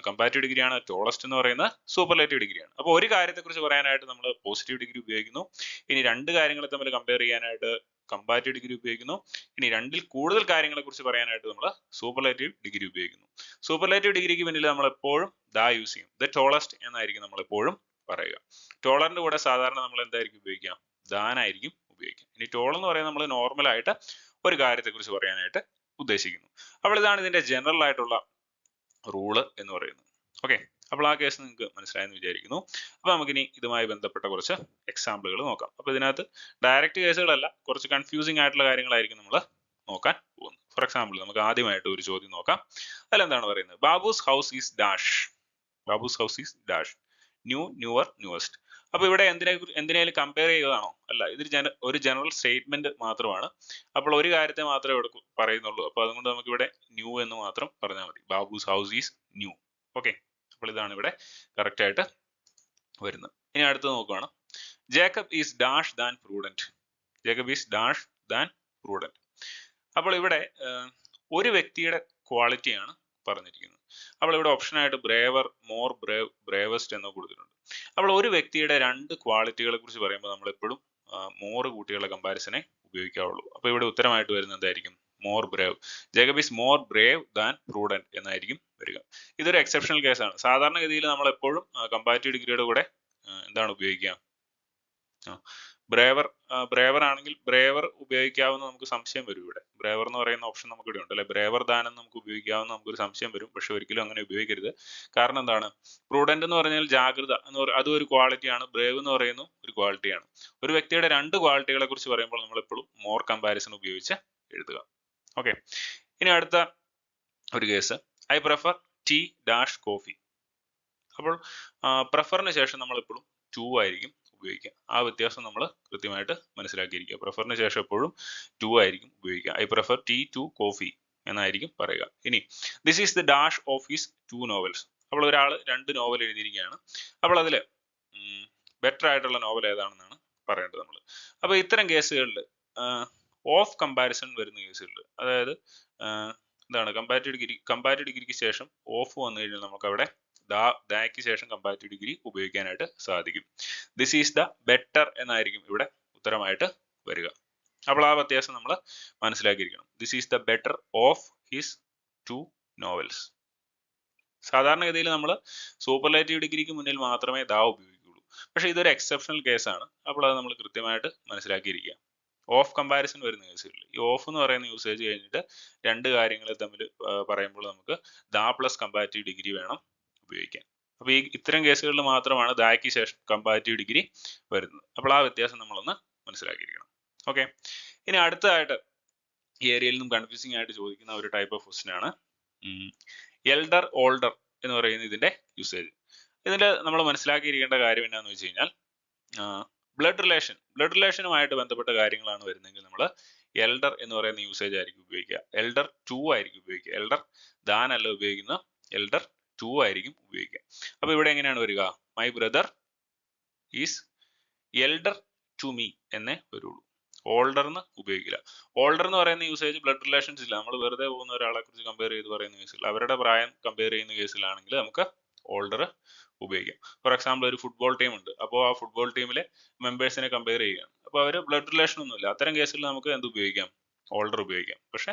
കമ്പാരിറ്റീവ് ഡിഗ്രിയാണ്. ടോളസ്റ്റ് എന്ന് പറയുന്നത് സൂപ്പർലേറ്റീവ് ഡിഗ്രിയാണ്. അപ്പോൾ ഒരു കാര്യത്തെക്കുറിച്ച് പറയാനായിട്ട് നമ്മൾ പോസിറ്റീവ് ഡിഗ്രി ഉപയോഗിക്കുന്നു. ഇനി 2 കാര്യങ്ങളെ തമ്മിൽ കമ്പയർ ചെയ്യാനായിട്ട് കമ്പാരിറ്റീവ് ഡിഗ്രി ഉപയോഗിക്കുന്നു. ഇനി 2ൽ കൂടുതൽ കാര്യങ്ങളെ കുറിച്ച് പറയാനായിട്ട് നമ്മൾ സൂപ്പർലേറ്റീവ് ഡിഗ്രി ഉപയോഗിക്കുന്നു. സൂപ്പർലേറ്റീവ് ഡിഗ്രിക്ക് പിന്നിൽ നമ്മൾ എപ്പോഴും ദ യൂസ് ചെയ്യും. ദ ടോളസ്റ്റ് എന്നായിരിക്കും നമ്മൾ എപ്പോഴും പറയുക. ടോളറിന്റെ കൂടെ സാധാരണ നമ്മൾ എന്തായിരിക്കും ഉപയോഗിക്കുക? ദാനായിരിക്കും ഉപയോഗിക്കുക. ഇനി ടോൾ എന്ന് പറയുന്നത് നമ്മൾ നോർമൽ ആയിട്ട് ഒരു കാര്യത്തെക്കുറിച്ച് പറയാനായിട്ട് ഉദ്ദേശിക്കുന്നു. അപ്പോൾ ഇതാണ് ഇതിന്റെ ജനറൽ ആയിട്ടുള്ള റൂള് എന്ന് പറയുന്നത്. ഓക്കെ, അപ്പോൾ ആ കേസ് നിങ്ങൾക്ക് മനസ്സിലായെന്ന് വിചാരിക്കുന്നു. അപ്പൊ നമുക്കിനി ഇതുമായി ബന്ധപ്പെട്ട കുറച്ച് എക്സാമ്പിളുകൾ നോക്കാം. അപ്പൊ ഇതിനകത്ത് ഡയറക്റ്റ് കേസുകളല്ല, കുറച്ച് കൺഫ്യൂസിങ് ആയിട്ടുള്ള കാര്യങ്ങളായിരിക്കും നമ്മൾ നോക്കാൻ പോകുന്നത്. ഫോർ എക്സാമ്പിൾ നമുക്ക് ആദ്യമായിട്ട് ഒരു ചോദ്യം നോക്കാം. അതിലെന്താണ് പറയുന്നത്? Babu's house is dash. Babu's house is dash. New, newer, newest. അപ്പൊ ഇവിടെ എന്തിനേലും കമ്പയർ ചെയ്യുകയാണോ? അല്ല, ഇതൊരു ഒരു ജനറൽ സ്റ്റേറ്റ്മെന്റ് മാത്രമാണ്. അപ്പോൾ ഒരു കാര്യത്തെ മാത്രമേ ഇവിടെ പറയുന്നുള്ളൂ. അപ്പൊ അതുകൊണ്ട് നമുക്ക് ഇവിടെ ന്യൂ എന്ന് മാത്രം പറഞ്ഞാൽ മതി. Babu's house is new. Okay, അപ്പോൾ ഇതാണ് ഇവിടെ കറക്റ്റ് ആയിട്ട് വരുന്നത്. ഇനി അടുത്ത് നോക്കുകയാണ്. Jacob is dash than prudent. Jacob is dash than prudent. അപ്പോൾ ഇവിടെ ഒരു വ്യക്തിയുടെ ക്വാളിറ്റിയാണ് പറഞ്ഞിരിക്കുന്നത്. അപ്പോൾ ഇവിടെ ഓപ്ഷനായിട്ട് ബ്രേവർ, മോർ ബ്രേവ്, ബ്രേവസ്റ്റ് എന്ന് കൊടുത്തിട്ടുണ്ട്. അപ്പോൾ ഒരു വ്യക്തിയുടെ രണ്ട് ക്വാളിറ്റികളെ കുറിച്ച് പറയുമ്പോൾ നമ്മൾ എപ്പോഴും മോർ കൂട്ടിയുള്ള കമ്പാരിസനെ ഉപയോഗിക്കാവുള്ളൂ. അപ്പോൾ ഇവിടെ ഉത്തരമായിട്ട് വരുന്നത് എന്തായിരിക്കും? More Brave. Jacob is more Brave than prudent എന്നായിരിക്കും വരിക. ഇതൊരു എക്സെപ്ഷണൽ കേസാണ്. സാധാരണഗതിയിൽ നമ്മൾ എപ്പോഴും കമ്പാരിറ്റീവ് ഡിഗ്രിയുടെ കൂടെ എന്താണ് ഉപയോഗിക്കുക? ബ്രേവർ ആണെങ്കിൽ ബ്രേവർ ഉപയോഗിക്കാവുന്ന നമുക്ക് സംശയം വരും. ഇവിടെ ബ്രേവർ എന്ന് പറയുന്ന ഓപ്ഷൻ നമുക്ക് ഇവിടെ ഉണ്ട് അല്ലെ. ബ്രേവർ ദാനം നമുക്ക് ഉപയോഗിക്കാവുന്ന നമുക്കൊരു സംശയം വരും. പക്ഷെ ഒരിക്കലും അങ്ങനെ ഉപയോഗിക്കരുത്. കാരണം എന്താണ്? പ്രൂഡന്റ് എന്ന് പറഞ്ഞാൽ ജാഗ്രത എന്ന് അതും ഒരു ക്വാളിറ്റിയാണ്. ബ്രേവ് എന്ന് പറയുന്ന ഒരു ക്വാളിറ്റിയാണ്. ഒരു വ്യക്തിയുടെ രണ്ട് ക്വാളിറ്റികളെ കുറിച്ച് പറയുമ്പോൾ നമ്മൾ എപ്പോഴും മോർ കമ്പാരിസൺ ഉപയോഗിച്ച് എഴുതുക. ഓക്കെ, ഇനി അടുത്ത ഒരു case. I prefer tea dash coffee. അപ്പോൾ പ്രിഫറിന് ശേഷം നമ്മൾ എപ്പോഴും ടു ആയിരിക്കും ഉപയോഗിക്കുക. ആ വ്യത്യാസം നമ്മൾ കൃത്യമായിട്ട് മനസ്സിലാക്കിയിരിക്കുക. പ്രിഫറിന് ശേഷം എപ്പോഴും ടു ആയിരിക്കും ഉപയോഗിക്കുക. I prefer tea to coffee എന്നായിരിക്കും പറയുക. ഇനി this is the dash of his two novels. അപ്പോൾ ഒരാൾ രണ്ട് നോവൽ എഴുതിയിരിക്കുകയാണ്. അപ്പോൾ അതിൽ ബെറ്റർ ആയിട്ടുള്ള നോവൽ ഏതാണെന്നാണ് പറയേണ്ടത് നമ്മൾ. അപ്പോൾ ഇത്തരം കേസുകളിൽ ഓഫ് കമ്പാരിസൺ വരുന്ന കേസുകളിൽ, അതായത് എന്താണ് കമ്പാരിറ്റീവ് ഡിഗ്രിക്ക് ശേഷം ഓഫ് വന്നു കഴിഞ്ഞാൽ നമുക്ക് അവിടെ ദായ്ക്ക് ശേഷം കമ്പാരിറ്റീവ് ഡിഗ്രി ഉപയോഗിക്കാനായിട്ട് സാധിക്കും. ദിസ് ഈസ് ദ ബെറ്റർ എന്നായിരിക്കും ഇവിടെ ഉത്തരമായിട്ട് വരിക. അപ്പോൾ ആ വ്യത്യാസം നമ്മൾ മനസ്സിലാക്കിയിരിക്കണം. This is the better of his two novels. സാധാരണഗതിയിൽ നമ്മൾ സൂപ്പർലേറ്റീവ് ഡിഗ്രിക്ക് മുന്നിൽ മാത്രമേ ദാ ഉപയോഗിക്കുകയുള്ളൂ. പക്ഷേ ഇതൊരു എക്സെപ്ഷണൽ കേസാണ്. അപ്പോൾ അത് നമ്മൾ കൃത്യമായിട്ട് മനസ്സിലാക്കിയിരിക്കുക. ഓഫ് കമ്പാരിസൺ വരുന്ന കേസുകളിൽ ഈ ഓഫ് എന്ന് പറയുന്ന യൂസേജ് കഴിഞ്ഞിട്ട് രണ്ട് കാര്യങ്ങൾ തമ്മിൽ പറയുമ്പോൾ നമുക്ക് ദാ പ്ലസ് കമ്പാരിറ്റീവ് ഡിഗ്രി വേണം ഉപയോഗിക്കാൻ. അപ്പോൾ ഇത്തരം കേസുകളിൽ മാത്രമാണ് ദായ്ക്ക് ശേഷം കമ്പാരിറ്റീവ് ഡിഗ്രി വരുന്നത്. അപ്പോൾ ആ വ്യത്യാസം നമ്മളൊന്ന് മനസ്സിലാക്കിയിരിക്കണം. ഓക്കെ, ഇനി അടുത്തതായിട്ട് ഈ ഏരിയയിൽ നിന്നും കൺഫ്യൂസിംഗ് ആയിട്ട് ചോദിക്കുന്ന ഒരു ടൈപ്പ് ഓഫ് ക്വസ്റ്റ്യൻ ആണ് എൽഡർ ഓൾഡർ എന്ന് പറയുന്ന ഇതിന്റെ യൂസേജ്. ഇതിന്റെ നമ്മൾ മനസ്സിലാക്കിയിരിക്കേണ്ട കാര്യം എന്താണെന്ന് വെച്ച് കഴിഞ്ഞാൽ ബ്ലഡ് റിലേഷനുമായിട്ട് ബന്ധപ്പെട്ട കാര്യങ്ങളാണ് വരുന്നതെങ്കിൽ നമ്മൾ എൽഡർ എന്ന് പറയുന്ന യൂസേജ് ആയിരിക്കും ഉപയോഗിക്കുക. എൽഡർ ടു ആയിരിക്കും ഉപയോഗിക്കുക. എൽഡർ ദാൻ അല്ല ഉപയോഗിക്കുന്ന, എൽഡർ ടു ആയിരിക്കും ഉപയോഗിക്കുക. അപ്പൊ ഇവിടെ എങ്ങനെയാണ് വരിക? My brother is elder to me എന്നേ വരുള്ളൂ. ഓൾഡർ എന്ന് ഉപയോഗിക്കില്ല. ഓൾഡർ എന്ന് പറയുന്ന യൂസേജ് ബ്ലഡ് റിലേഷൻസ് ഇല്ല. നമ്മൾ വെറുതെ പോകുന്ന ഒരാളെ കുറിച്ച് കമ്പയർ ചെയ്ത് പറയുന്ന കേസിൽ, അവരുടെ പ്രായം കമ്പയർ ചെയ്യുന്ന കേസിലാണെങ്കിൽ നമുക്ക് ഓൾഡർ ഉപയോഗിക്കാം. ഫോർ എക്സാമ്പിൾ ഒരു ഫുട്ബോൾ ടീം ഉണ്ട്. അപ്പോൾ ആ ഫുട്ബോൾ ടീമിലെ മെമ്പേഴ്സിനെ കമ്പയർ ചെയ്യുകയാണ്. അപ്പോൾ അവർ ബ്ലഡ് റിലേഷൻ ഒന്നുമില്ല. അത്തരം കേസിൽ നമുക്ക് എന്ത് ഉപയോഗിക്കാം? ഓൾഡർ ഉപയോഗിക്കാം. പക്ഷെ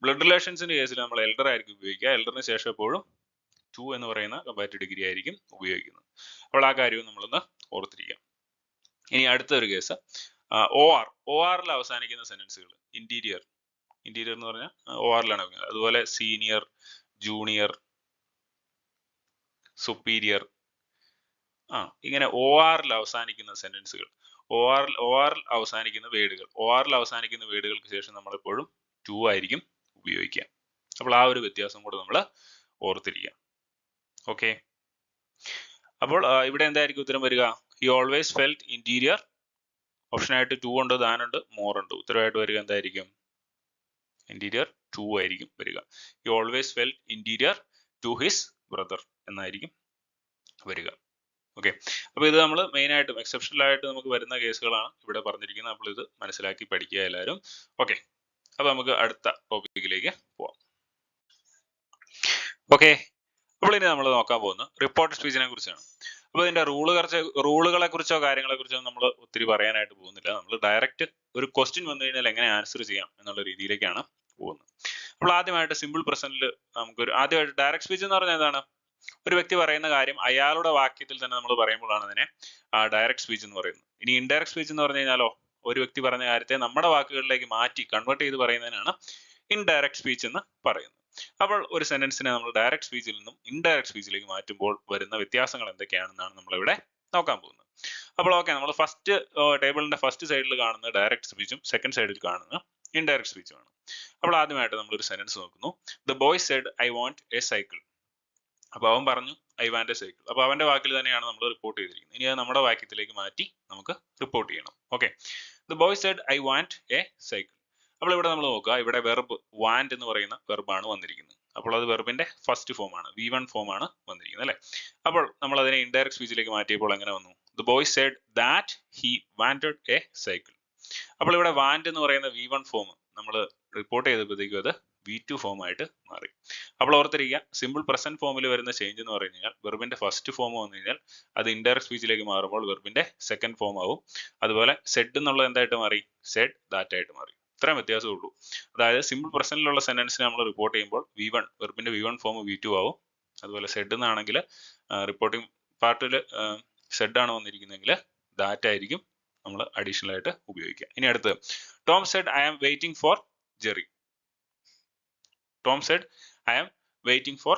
ബ്ലഡ് റിലേഷൻസിന്റെ കേസിൽ നമ്മൾ എൽഡർ ആയിരിക്കും ഉപയോഗിക്കുക. എൽഡറിന് ശേഷം എപ്പോഴും ടു എന്ന് പറയുന്ന കമ്പാരിറ്റീവ് ഡിഗ്രി ആയിരിക്കും ഉപയോഗിക്കുന്നത്. അപ്പോൾ ആ കാര്യവും നമ്മളൊന്ന് ഓർത്തിരിക്കാം. ഇനി അടുത്ത ഒരു കേസ് ഒ ആറിൽ അവസാനിക്കുന്ന സെന്റൻസുകൾ. ഇന്റീരിയർ എന്ന് പറഞ്ഞാൽ ഒ ആറിലാണ്. അതുപോലെ സീനിയർ, ജൂനിയർ, സുപ്പീരിയർ, ഇങ്ങനെ ഒ ആറിൽ അവസാനിക്കുന്ന സെന്റൻസുകൾ, ഒ ആറിൽ അവസാനിക്കുന്ന വേർഡുകൾ, ഒ ആറിൽ അവസാനിക്കുന്ന വേർഡുകൾക്ക് ശേഷം നമ്മൾ എപ്പോഴും ടു ആയിരിക്കും ഉപയോഗിക്കുക. അപ്പോൾ ആ ഒരു വ്യത്യാസം കൂടെ നമ്മൾ ഓർത്തിരിക്കുക. ഓക്കെ, അപ്പോൾ ഇവിടെ എന്തായിരിക്കും ഉത്തരം വരിക? He always felt inferior. ഓപ്ഷനായിട്ട് ടു ഉണ്ട്, ദാൻ ഉണ്ട്, മോർ ഉണ്ട്. ഉത്തരമായിട്ട് വരിക എന്തായിരിക്കും? ഇന്റീരിയർ ടു ആയിരിക്കും വരിക. He always felt inferior to his brother എന്നായിരിക്കും വരിക. ഓക്കെ, അപ്പോൾ ഇത് നമ്മൾ മെയിൻ ആയിട്ടും എക്സെപ്ഷണൽ ആയിട്ട് നമുക്ക് വരുന്ന കേസുകളാണ് ഇവിടെ പറഞ്ഞിരിക്കുന്നത്. അപ്പോൾ ഇത് മനസ്സിലാക്കി പഠിക്കുക എല്ലാവരും. ഓക്കെ, അപ്പോൾ നമുക്ക് അടുത്ത ടോപ്പിക്കിലേക്ക് പോവാം. ഓക്കെ, അപ്പോൾ ഇനി നമ്മൾ നോക്കാൻ പോകുന്നത് റിപ്പോർട്ട് സ്പീച്ചിനെ കുറിച്ചാണ്. അപ്പോൾ ഇതിന്റെ റൂളുകളെ കുറിച്ചോ കാര്യങ്ങളെ കുറിച്ചോ നമ്മൾ ഒത്തിരി പറയാനായിട്ട് പോകുന്നില്ല. നമ്മൾ ഡയറക്റ്റ് ഒരു ക്വസ്റ്റ്യൻ വന്നു കഴിഞ്ഞാൽ എങ്ങനെ ആൻസർ ചെയ്യാം എന്നുള്ള രീതിയിലേക്കാണ് പോകുന്നത്. അപ്പോൾ ആദ്യമായിട്ട് സിമ്പിൾ പ്രസന്റിൽ നമുക്കൊരു ആദ്യമായിട്ട് ഡയറക്റ്റ് സ്പീച്ച് എന്ന് പറഞ്ഞാൽ എന്താണ്? ഒരു വ്യക്തി പറയുന്ന കാര്യം അയാളുടെ വാക്യത്തിൽ തന്നെ നമ്മൾ പറയുമ്പോഴാണ് അതിനെ ഡയറക്റ്റ് സ്പീച്ച് എന്ന് പറയുന്നത്. ഇനി ഇൻഡയറക്റ്റ് സ്പീച്ച് എന്ന് പറഞ്ഞു കഴിഞ്ഞാലോ, ഒരു വ്യക്തി പറഞ്ഞ കാര്യത്തെ നമ്മുടെ വാക്കുകളിലേക്ക് മാറ്റി കൺവേർട്ട് ചെയ്ത് പറയുന്നതിനാണ് ഇൻഡയറക്റ്റ് സ്പീച്ച് എന്ന് പറയുന്നത്. അപ്പോൾ ഒരു സെന്റൻസിനെ നമ്മൾ ഡയറക്റ്റ് സ്പീച്ചിൽ നിന്നും ഇൻഡയറക്റ്റ് സ്പീച്ചിലേക്ക് മാറ്റുമ്പോൾ വരുന്ന വ്യത്യാസങ്ങൾ എന്തൊക്കെയാണെന്നാണ് നമ്മളിവിടെ നോക്കാൻ പോകുന്നത്. അപ്പോൾ ഓക്കെ, നമ്മൾ ഫസ്റ്റ് ടേബിളിന്റെ ഫസ്റ്റ് സൈഡിൽ കാണുന്ന ഡയറക്റ്റ് സ്പീച്ചും സെക്കൻഡ് സൈഡിൽ കാണുന്ന ഇൻഡയറക്റ്റ് സ്പീച്ച് ആണ്. അപ്പോൾ ആദ്യമായിട്ട് നമ്മളൊരു സെന്റൻസ് നോക്കുന്നു. The boy said I want a cycle. അപ്പൊ അവൻ പറഞ്ഞു ഐ വാണ്ട് എ സൈക്കിൾ. അപ്പൊ അവന്റെ വാക്കിൽ തന്നെയാണ് നമ്മൾ റിപ്പോർട്ട് ചെയ്തിരിക്കുന്നത്. ഇനി അത് നമ്മുടെ വാക്യത്തിലേക്ക് മാറ്റി നമുക്ക് റിപ്പോർട്ട് ചെയ്യണം. Okay, the boy said I want a cycle. അപ്പോൾ ഇവിടെ നമ്മൾ നോക്കുക, ഇവിടെ വെർബ് വാണ്ട് എന്ന് പറയുന്ന വെർബാണ് വന്നിരിക്കുന്നത്. അപ്പോൾ അത് വെർബിന്റെ ഫസ്റ്റ് ഫോം ആണ്, V1 ഫോം ആണ് വന്നിരിക്കുന്നത് അല്ലെ. അപ്പോൾ നമ്മൾ അതിനെ ഇൻഡയറക്റ്റ് സ്പീച്ചിലേക്ക് മാറ്റിയപ്പോൾ എങ്ങനെ വന്നു? The boy Z that he wanted A cycle. അപ്പോൾ ഇവിടെ വാണ്ട് എന്ന് പറയുന്ന V1 ഫോം നമ്മൾ റിപ്പോർട്ട് ചെയ്തപ്പോഴത്തേക്കും അത് V2 ഫോം ആയിട്ട് മാറി. അപ്പോൾ ഓർത്തിരിക്കുക, സിമ്പിൾ പ്രസന്റ് ഫോമിൽ വരുന്ന ചേഞ്ച് എന്ന് പറഞ്ഞു കഴിഞ്ഞാൽ വെർബിന്റെ ഫസ്റ്റ് ഫോം വന്നു കഴിഞ്ഞാൽ അത് ഇൻഡയറക്റ്റ് സ്പീച്ചിലേക്ക് മാറുമ്പോൾ വെർബിന്റെ സെക്കൻഡ് ഫോം ആവും. അതുപോലെ സെഡ് എന്നുള്ളത് എന്തായിട്ട് മാറി? സെഡ് ദാറ്റ് ആയിട്ട് മാറി. ഇത്രയും വ്യത്യാസമേ ഉള്ളൂ. അതായത് സിമ്പിൾ പ്രസന്റിലുള്ള സെന്റൻസിനെ നമ്മൾ റിപ്പോർട്ട് ചെയ്യുമ്പോൾ V1 വെർബിന്റെ V1 ഫോം V2 ആവും. അതുപോലെ സെഡ് എന്നാണെങ്കിൽ റിപ്പോർട്ടിംഗ് പാർട്ടിൽ സെഡ് ആണ് വന്നിരിക്കുന്നതെങ്കിൽ ദാറ്റ് ആയിരിക്കും നമ്മൾ അഡീഷണൽ ആയിട്ട് ഉപയോഗിക്കുക. ഇനി അടുത്ത്, Tom said I am waiting for Jerry. Tom said I am waiting for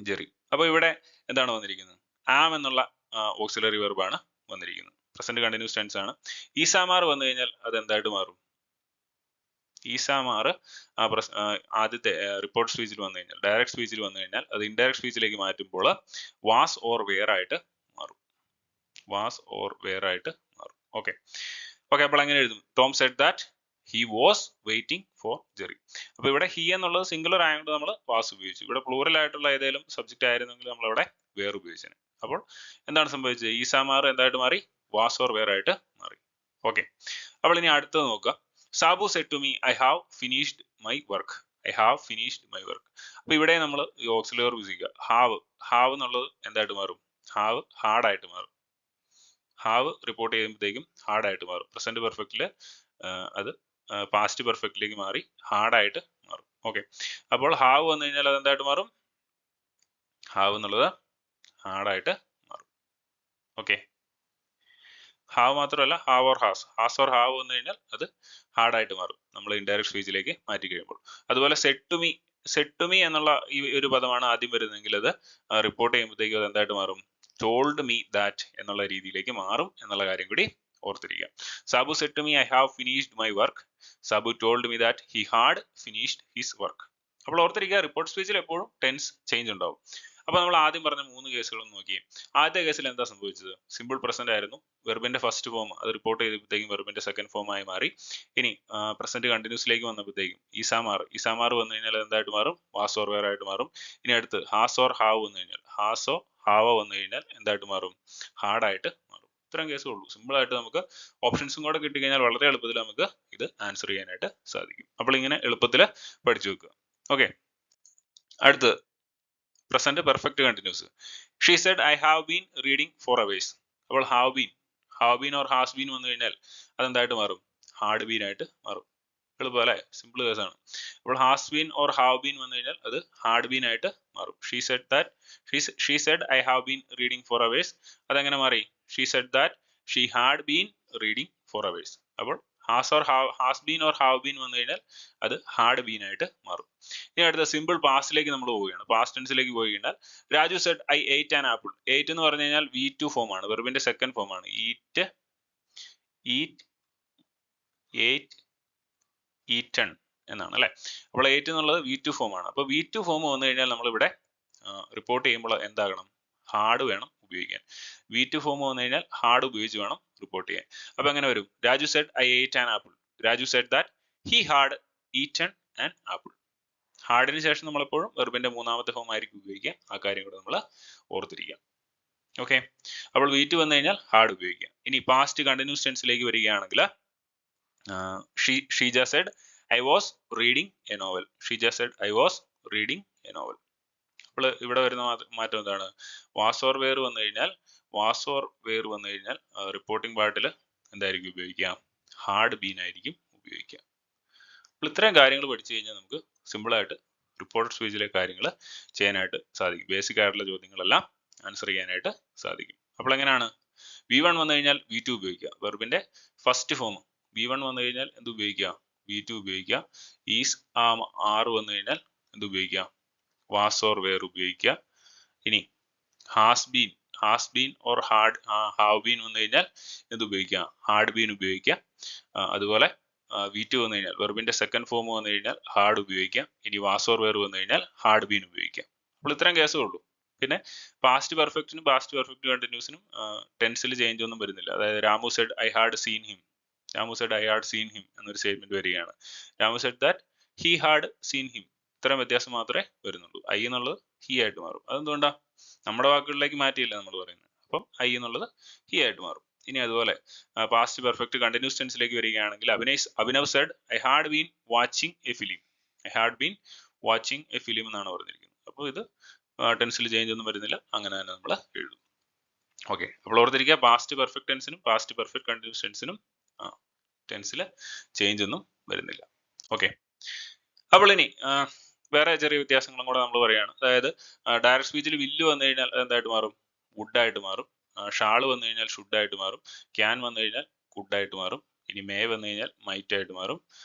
Jerry. അപ്പോൾ ഇവിടെ എന്താണ് വന്നിരിക്കുന്നത്? ആം എന്നുള്ള ഓക്സിലറി വെർബാണ് വന്നിരിക്കുന്നത്. പ്രസന്റ് കണ്ടിന്യൂസ് ടെൻസ് ആണ്. ഈസാമാർ വന്നു കഴിഞ്ഞാൽ അത് എന്തായിട്ട് മാറും? ഈസാമാർ ആദ്യത്തെ റിപ്പോർട്ട് സ്പീച്ചിൽ വന്നു കഴിഞ്ഞാൽ, ഡയറക്റ്റ് സ്പീച്ചിൽ വന്നു കഴിഞ്ഞാൽ അത് ഇൻഡയറക്റ്റ് സ്പീച്ചിലേക്ക് മാറ്റുമ്പോൾ വാസ് ഓർ വെയർ ആയിട്ട് മാറും. വാസ് ഓർ വെയർ ആയിട്ട് മാറും. ഓക്കെ, അപ്പോൾ എങ്ങനെ എഴുതും? Tom Z that he was waiting for Jerry. അപ്പൊ ഇവിടെ ഹി എന്നുള്ളത് സിംഗുലർ ആയതുകൊണ്ട് നമ്മൾ വാസ് ഉപയോഗിച്ചു. ഇവിടെ പ്ലൂറൽ ആയിട്ടുള്ള ഏതെങ്കിലും സബ്ജക്റ്റ് ആയിരുന്നെങ്കിൽ നമ്മൾ അവിടെ വേർ ഉപയോഗിച്ചത്. അപ്പോൾ എന്താണ് സംഭവിച്ചത്? ഈസാമാർ എന്തായിട്ട് മാറി? വാസ് ഓർ വെയർ ആയിട്ട് മാറി. ഓക്കെ, അപ്പോൾ ഇനി അടുത്തത് നോക്കുക. Sabu said to me I have finished my work. I have finished my work. അപ്പൊ ഇവിടെ നമ്മൾ ഓക്സിലറി ഉപയോഗിക്കുക. ഹാവ് എന്നുള്ളത് എന്തായിട്ട് മാറും? ഹാവ് ഹാർഡ് ആയിട്ട് മാറും. ഹാവ് റിപ്പോർട്ട് ചെയ്യുമ്പോഴത്തേക്കും ഹാർഡ് ആയിട്ട് മാറും. പ്രസന്റ് പെർഫെക്റ്റില് അത് പാസ്റ്റ് പെർഫെക്റ്റിലേക്ക് മാറി ഹാർഡ് ആയിട്ട് മാറും. ഓക്കെ, അപ്പോൾ ഹാവ് വന്നു കഴിഞ്ഞാൽ അത് എന്തായിട്ട് മാറും? ഹാവ് എന്നുള്ളത് ഹാർഡ് ആയിട്ട് മാറും. ഓക്കെ, ഹാവ് മാത്രമല്ല have or has or have വന്നു കഴിഞ്ഞാൽ അത് ഹാർഡ് ആയിട്ട് മാറും നമ്മൾ ഇൻഡയറക്റ്റ് സ്പീച്ചിലേക്ക് മാറ്റി കഴിയുമ്പോൾ. അതുപോലെ സെഡ് ടു മീ എന്നുള്ള ഈ ഒരു പദമാണ് ആദ്യം വരുന്നതെങ്കിൽ അത് റിപ്പോർട്ട് ചെയ്യുമ്പോഴത്തേക്കും അത് എന്തായിട്ട് മാറും? ടോൾഡ് മീ ദാറ്റ് എന്നുള്ള രീതിയിലേക്ക് മാറും എന്നുള്ള കാര്യം കൂടി ഓർത്തിരിക്കുക. Sabu said to me I have finished my work. Sabu told me that he had finished his work. അപ്പോൾ ഓർത്തിരിക്കുക, റിപ്പോർട്ട് സ്പീച്ചിൽ എപ്പോഴും ടെൻസ് ചേഞ്ച് ഉണ്ടാവും. അപ്പൊ നമ്മൾ ആദ്യം പറഞ്ഞ 3 കേസുകളും നോക്കി. ആദ്യത്തെ കേസിൽ എന്താ സംഭവിച്ചത്? സിമ്പിൾ പ്രസന്റ് ആയിരുന്നു. വെർബിന്റെ ഫസ്റ്റ് ഫോം അത് റിപ്പോർട്ട് ചെയ്തപ്പോഴത്തേക്കും വെർബിന്റെ സെക്കൻഡ് ഫോം ആയി മാറി. ഇനി പ്രസന്റ് കണ്ടിന്യൂസിലേക്ക് വന്നപ്പോഴത്തേക്കും ഈസാമാർ വന്നു കഴിഞ്ഞാൽ എന്തായിട്ട് മാറും? വാസ് ഓർ വെയർ ആയിട്ട് മാറും. ഇനി അടുത്ത് ഹാസ് ഓർ ഹാവ് വന്നു കഴിഞ്ഞാൽ, ഹാസോ ഹാവോ വന്നു കഴിഞ്ഞാൽ എന്തായിട്ട് മാറും? ഹാർഡ് ആയിട്ട് മാറും. ഇത്രയും കേസേ ഉള്ളൂ. സിമ്പിൾ ആയിട്ട് നമുക്ക് ഓപ്ഷൻസും കൂടെ കിട്ടിക്കഴിഞ്ഞാൽ വളരെ എളുപ്പത്തിൽ നമുക്ക് ഇത് ആൻസർ ചെയ്യാനായിട്ട് സാധിക്കും. അപ്പോൾ ഇങ്ങനെ എളുപ്പത്തിൽ പഠിച്ചു വെക്കുക. ഓക്കെ, അടുത്ത് present perfect continuous. She said I have been reading for hours. അപ്പോൾ have been or has been വന്നു കഴിഞ്ഞാൽ അതെന്തായിട്ട് മാറും? ഹാർഡ് ബീൻ ആയിട്ട് മാറും. എളുപ്പം അല്ലെ? സിമ്പിൾ കേസാണ്. അപ്പോൾ has been or have been വന്നു കഴിഞ്ഞാൽ അത് ഹാർഡ് ബീൻ ആയിട്ട് മാറും. She said I have been reading for hours. അതെങ്ങനെ മാറി? She said that she had been reading for hours. അപ്പോൾ has been or have been വന്നു കഴിഞ്ഞാൽ അത് ഹാർഡ് ബീൻ ആയിട്ട് മാറും. ഇനി അടുത്ത സിമ്പിൾ പാസ്റ്റിലേക്ക് നമ്മൾ പോവുകയാണ്. പാസ്റ്റ് ടെൻസിലേക്ക് പോയി കഴിഞ്ഞാൽ Raju said I ate an apple. ഏറ്റ് എന്ന് പറഞ്ഞു കഴിഞ്ഞാൽ V2 ഫോം ആണ്, വെർബിന്റെ സെക്കൻഡ് ഫോം ആണ്. ഈറ്റൺ എന്നാണ് അല്ലെ. അപ്പോൾ ഏറ്റ് എന്നുള്ളത് V2 ഫോം ആണ്. അപ്പോൾ V2 ഫോം വന്നു കഴിഞ്ഞാൽ നമ്മൾ ഇവിടെ റിപ്പോർട്ട് ചെയ്യുമ്പോൾ എന്താകണം? ഹാർഡ് വേണം ഉപയോഗിക്കാൻ. V2 ഫോം വന്നു കഴിഞ്ഞാൽ ഹാർഡ് ഉപയോഗിച്ച് വേണം റിപ്പോർട്ട് ചെയ്യാൻ. അപ്പൊ എങ്ങനെ വരും? Raju said I ate an apple. Raju said that he had eaten an apple. ഹാർഡിന് ശേഷം നമ്മളെപ്പോഴും വെർബിന്റെ മൂന്നാമത്തെ ഫോം ആയിരിക്കും ഉപയോഗിക്കുക. ആ കാര്യം കൂടെ നമ്മൾ ഓർത്തിരിക്കുക. ഓക്കെ, അപ്പോൾ V2 വന്നു കഴിഞ്ഞാൽ ഹാർഡ് ഉപയോഗിക്കുക. ഇനി പാസ്റ്റ് കണ്ടിന്യൂസ് ടെൻസിലേക്ക് വരികയാണെങ്കിൽ Sheeja said I was reading a novel. Sheeja said I was reading a novel. അപ്പോൾ ഇവിടെ വരുന്ന മാറ്റം എന്താണ്? വാസ് ഓർ വെയർ വന്നു കഴിഞ്ഞാൽ റിപ്പോർട്ടിംഗ് പാർട്ടിൽ എന്തായിരിക്കും ഉപയോഗിക്കുക? ഹാർഡ് ബീൻ ആയിരിക്കും ഉപയോഗിക്കുക. അപ്പോൾ ഇത്രയും കാര്യങ്ങൾ പഠിച്ചു കഴിഞ്ഞാൽ നമുക്ക് സിമ്പിൾ ആയിട്ട് റിപ്പോർട്ട് സ്പീച്ചിലെ കാര്യങ്ങൾ ചെയ്യാനായിട്ട് സാധിക്കും. ബേസിക് ആയിട്ടുള്ള ചോദ്യങ്ങളെല്ലാം ആൻസർ ചെയ്യാനായിട്ട് സാധിക്കും. അപ്പോൾ എങ്ങനെയാണ്? V1 വന്നു കഴിഞ്ഞാൽ V2 ഉപയോഗിക്കുക. വെർബിന്റെ ഫസ്റ്റ് ഫോം V1 വന്നു കഴിഞ്ഞാൽ എന്ത് ഉപയോഗിക്കുക? V2 ഉപയോഗിക്കുക. ഈസ് ആർ വന്നു കഴിഞ്ഞാൽ എന്ത് ഉപയോഗിക്കുക? വാസ് ഓർ വെയർ ഉപയോഗിക്കുക. ഇനി has been or have been വന്നു കഴിഞ്ഞാൽ എന്ത് ഉപയോഗിക്കുക? ഹാർഡ് ബീൻ ഉപയോഗിക്കുക. അതുപോലെ V2 വന്നു കഴിഞ്ഞാൽ വെർബിന്റെ സെക്കൻഡ് ഫോം വന്നു കഴിഞ്ഞാൽ ഹാഡ് ഉപയോഗിക്കാം. ഇനി വാസ് ഓർ വെർ വന്നു കഴിഞ്ഞാൽ ഹാഡ് ബീൻ ഉപയോഗിക്കാം. അപ്പോൾ ഇത്രയും കേസേ ഉള്ളൂ. പിന്നെ പാസ്റ്റ് പെർഫെക്റ്റിനും പാസ്റ്റ് പെർഫെക്റ്റ് കണ്ടിന്യൂസിനും ടെൻസിൽ ചേഞ്ച് ഒന്നും വരുന്നില്ല. അതായത് Ramu said I had seen him, Ramu said I had seen him എന്നൊരു സ്റ്റേറ്റ്മെന്റ് വരികയാണ്. Ramu said that he had seen him. ഇത്രയും വ്യത്യാസം മാത്രമേ വരുന്നുള്ളൂ. ഐ എന്നുള്ളത് ഹി ആയിട്ട് മാറും. അതെന്തുകൊണ്ടാ? നമ്മുടെ വാക്കുകളിലേക്ക് മാറ്റിയില്ല നമ്മൾ പറയുന്നത്. അപ്പം ഐ എന്നുള്ളത് ഹി ആയിട്ട് മാറും. ഇനി അതുപോലെ പാസ്റ്റ് പെർഫെക്റ്റ് കണ്ടിന്യൂസ് ടെൻസിലേക്ക് വരികയാണെങ്കിൽ Abhinav said I had been watching a film, I had been watching a film എന്നാണ് പറഞ്ഞിരിക്കുന്നത്. അപ്പോൾ ഇത് ടെൻസിൽ ചേഞ്ച് ഒന്നും വരുന്നില്ല, അങ്ങനെ തന്നെ നമ്മൾ എഴുതും. ഓക്കെ, അപ്പോൾ ഓർത്തിരിക്കുക പാസ്റ്റ് പെർഫെക്റ്റ് ടെൻസിനും പാസ്റ്റ് പെർഫെക്റ്റ് കണ്ടിന്യൂസ് ടെൻസിനും ടെൻസിൽ ചേഞ്ച് ഒന്നും വരുന്നില്ല. ഓക്കെ, അപ്പോൾ ഇനി വേറെ ചെറിയ വ്യത്യാസങ്ങളും കൂടെ നമ്മൾ പറയുകയാണ്. അതായത് ഡയറക്റ്റ് സ്പീച്ചിൽ വില്ല് വന്നു കഴിഞ്ഞാൽ എന്തായിട്ട് മാറും? വുഡ് ആയിട്ട് മാറും. ഷാള് വന്നു കഴിഞ്ഞാൽ ഷുഡ് ആയിട്ട് മാറും. ക്യാൻ വന്നു കഴിഞ്ഞാൽ കുഡ് ആയിട്ട് മാറും. ഇനി മേ വന്നു കഴിഞ്ഞാൽ മൈറ്റ് ആയിട്ട് മാറും.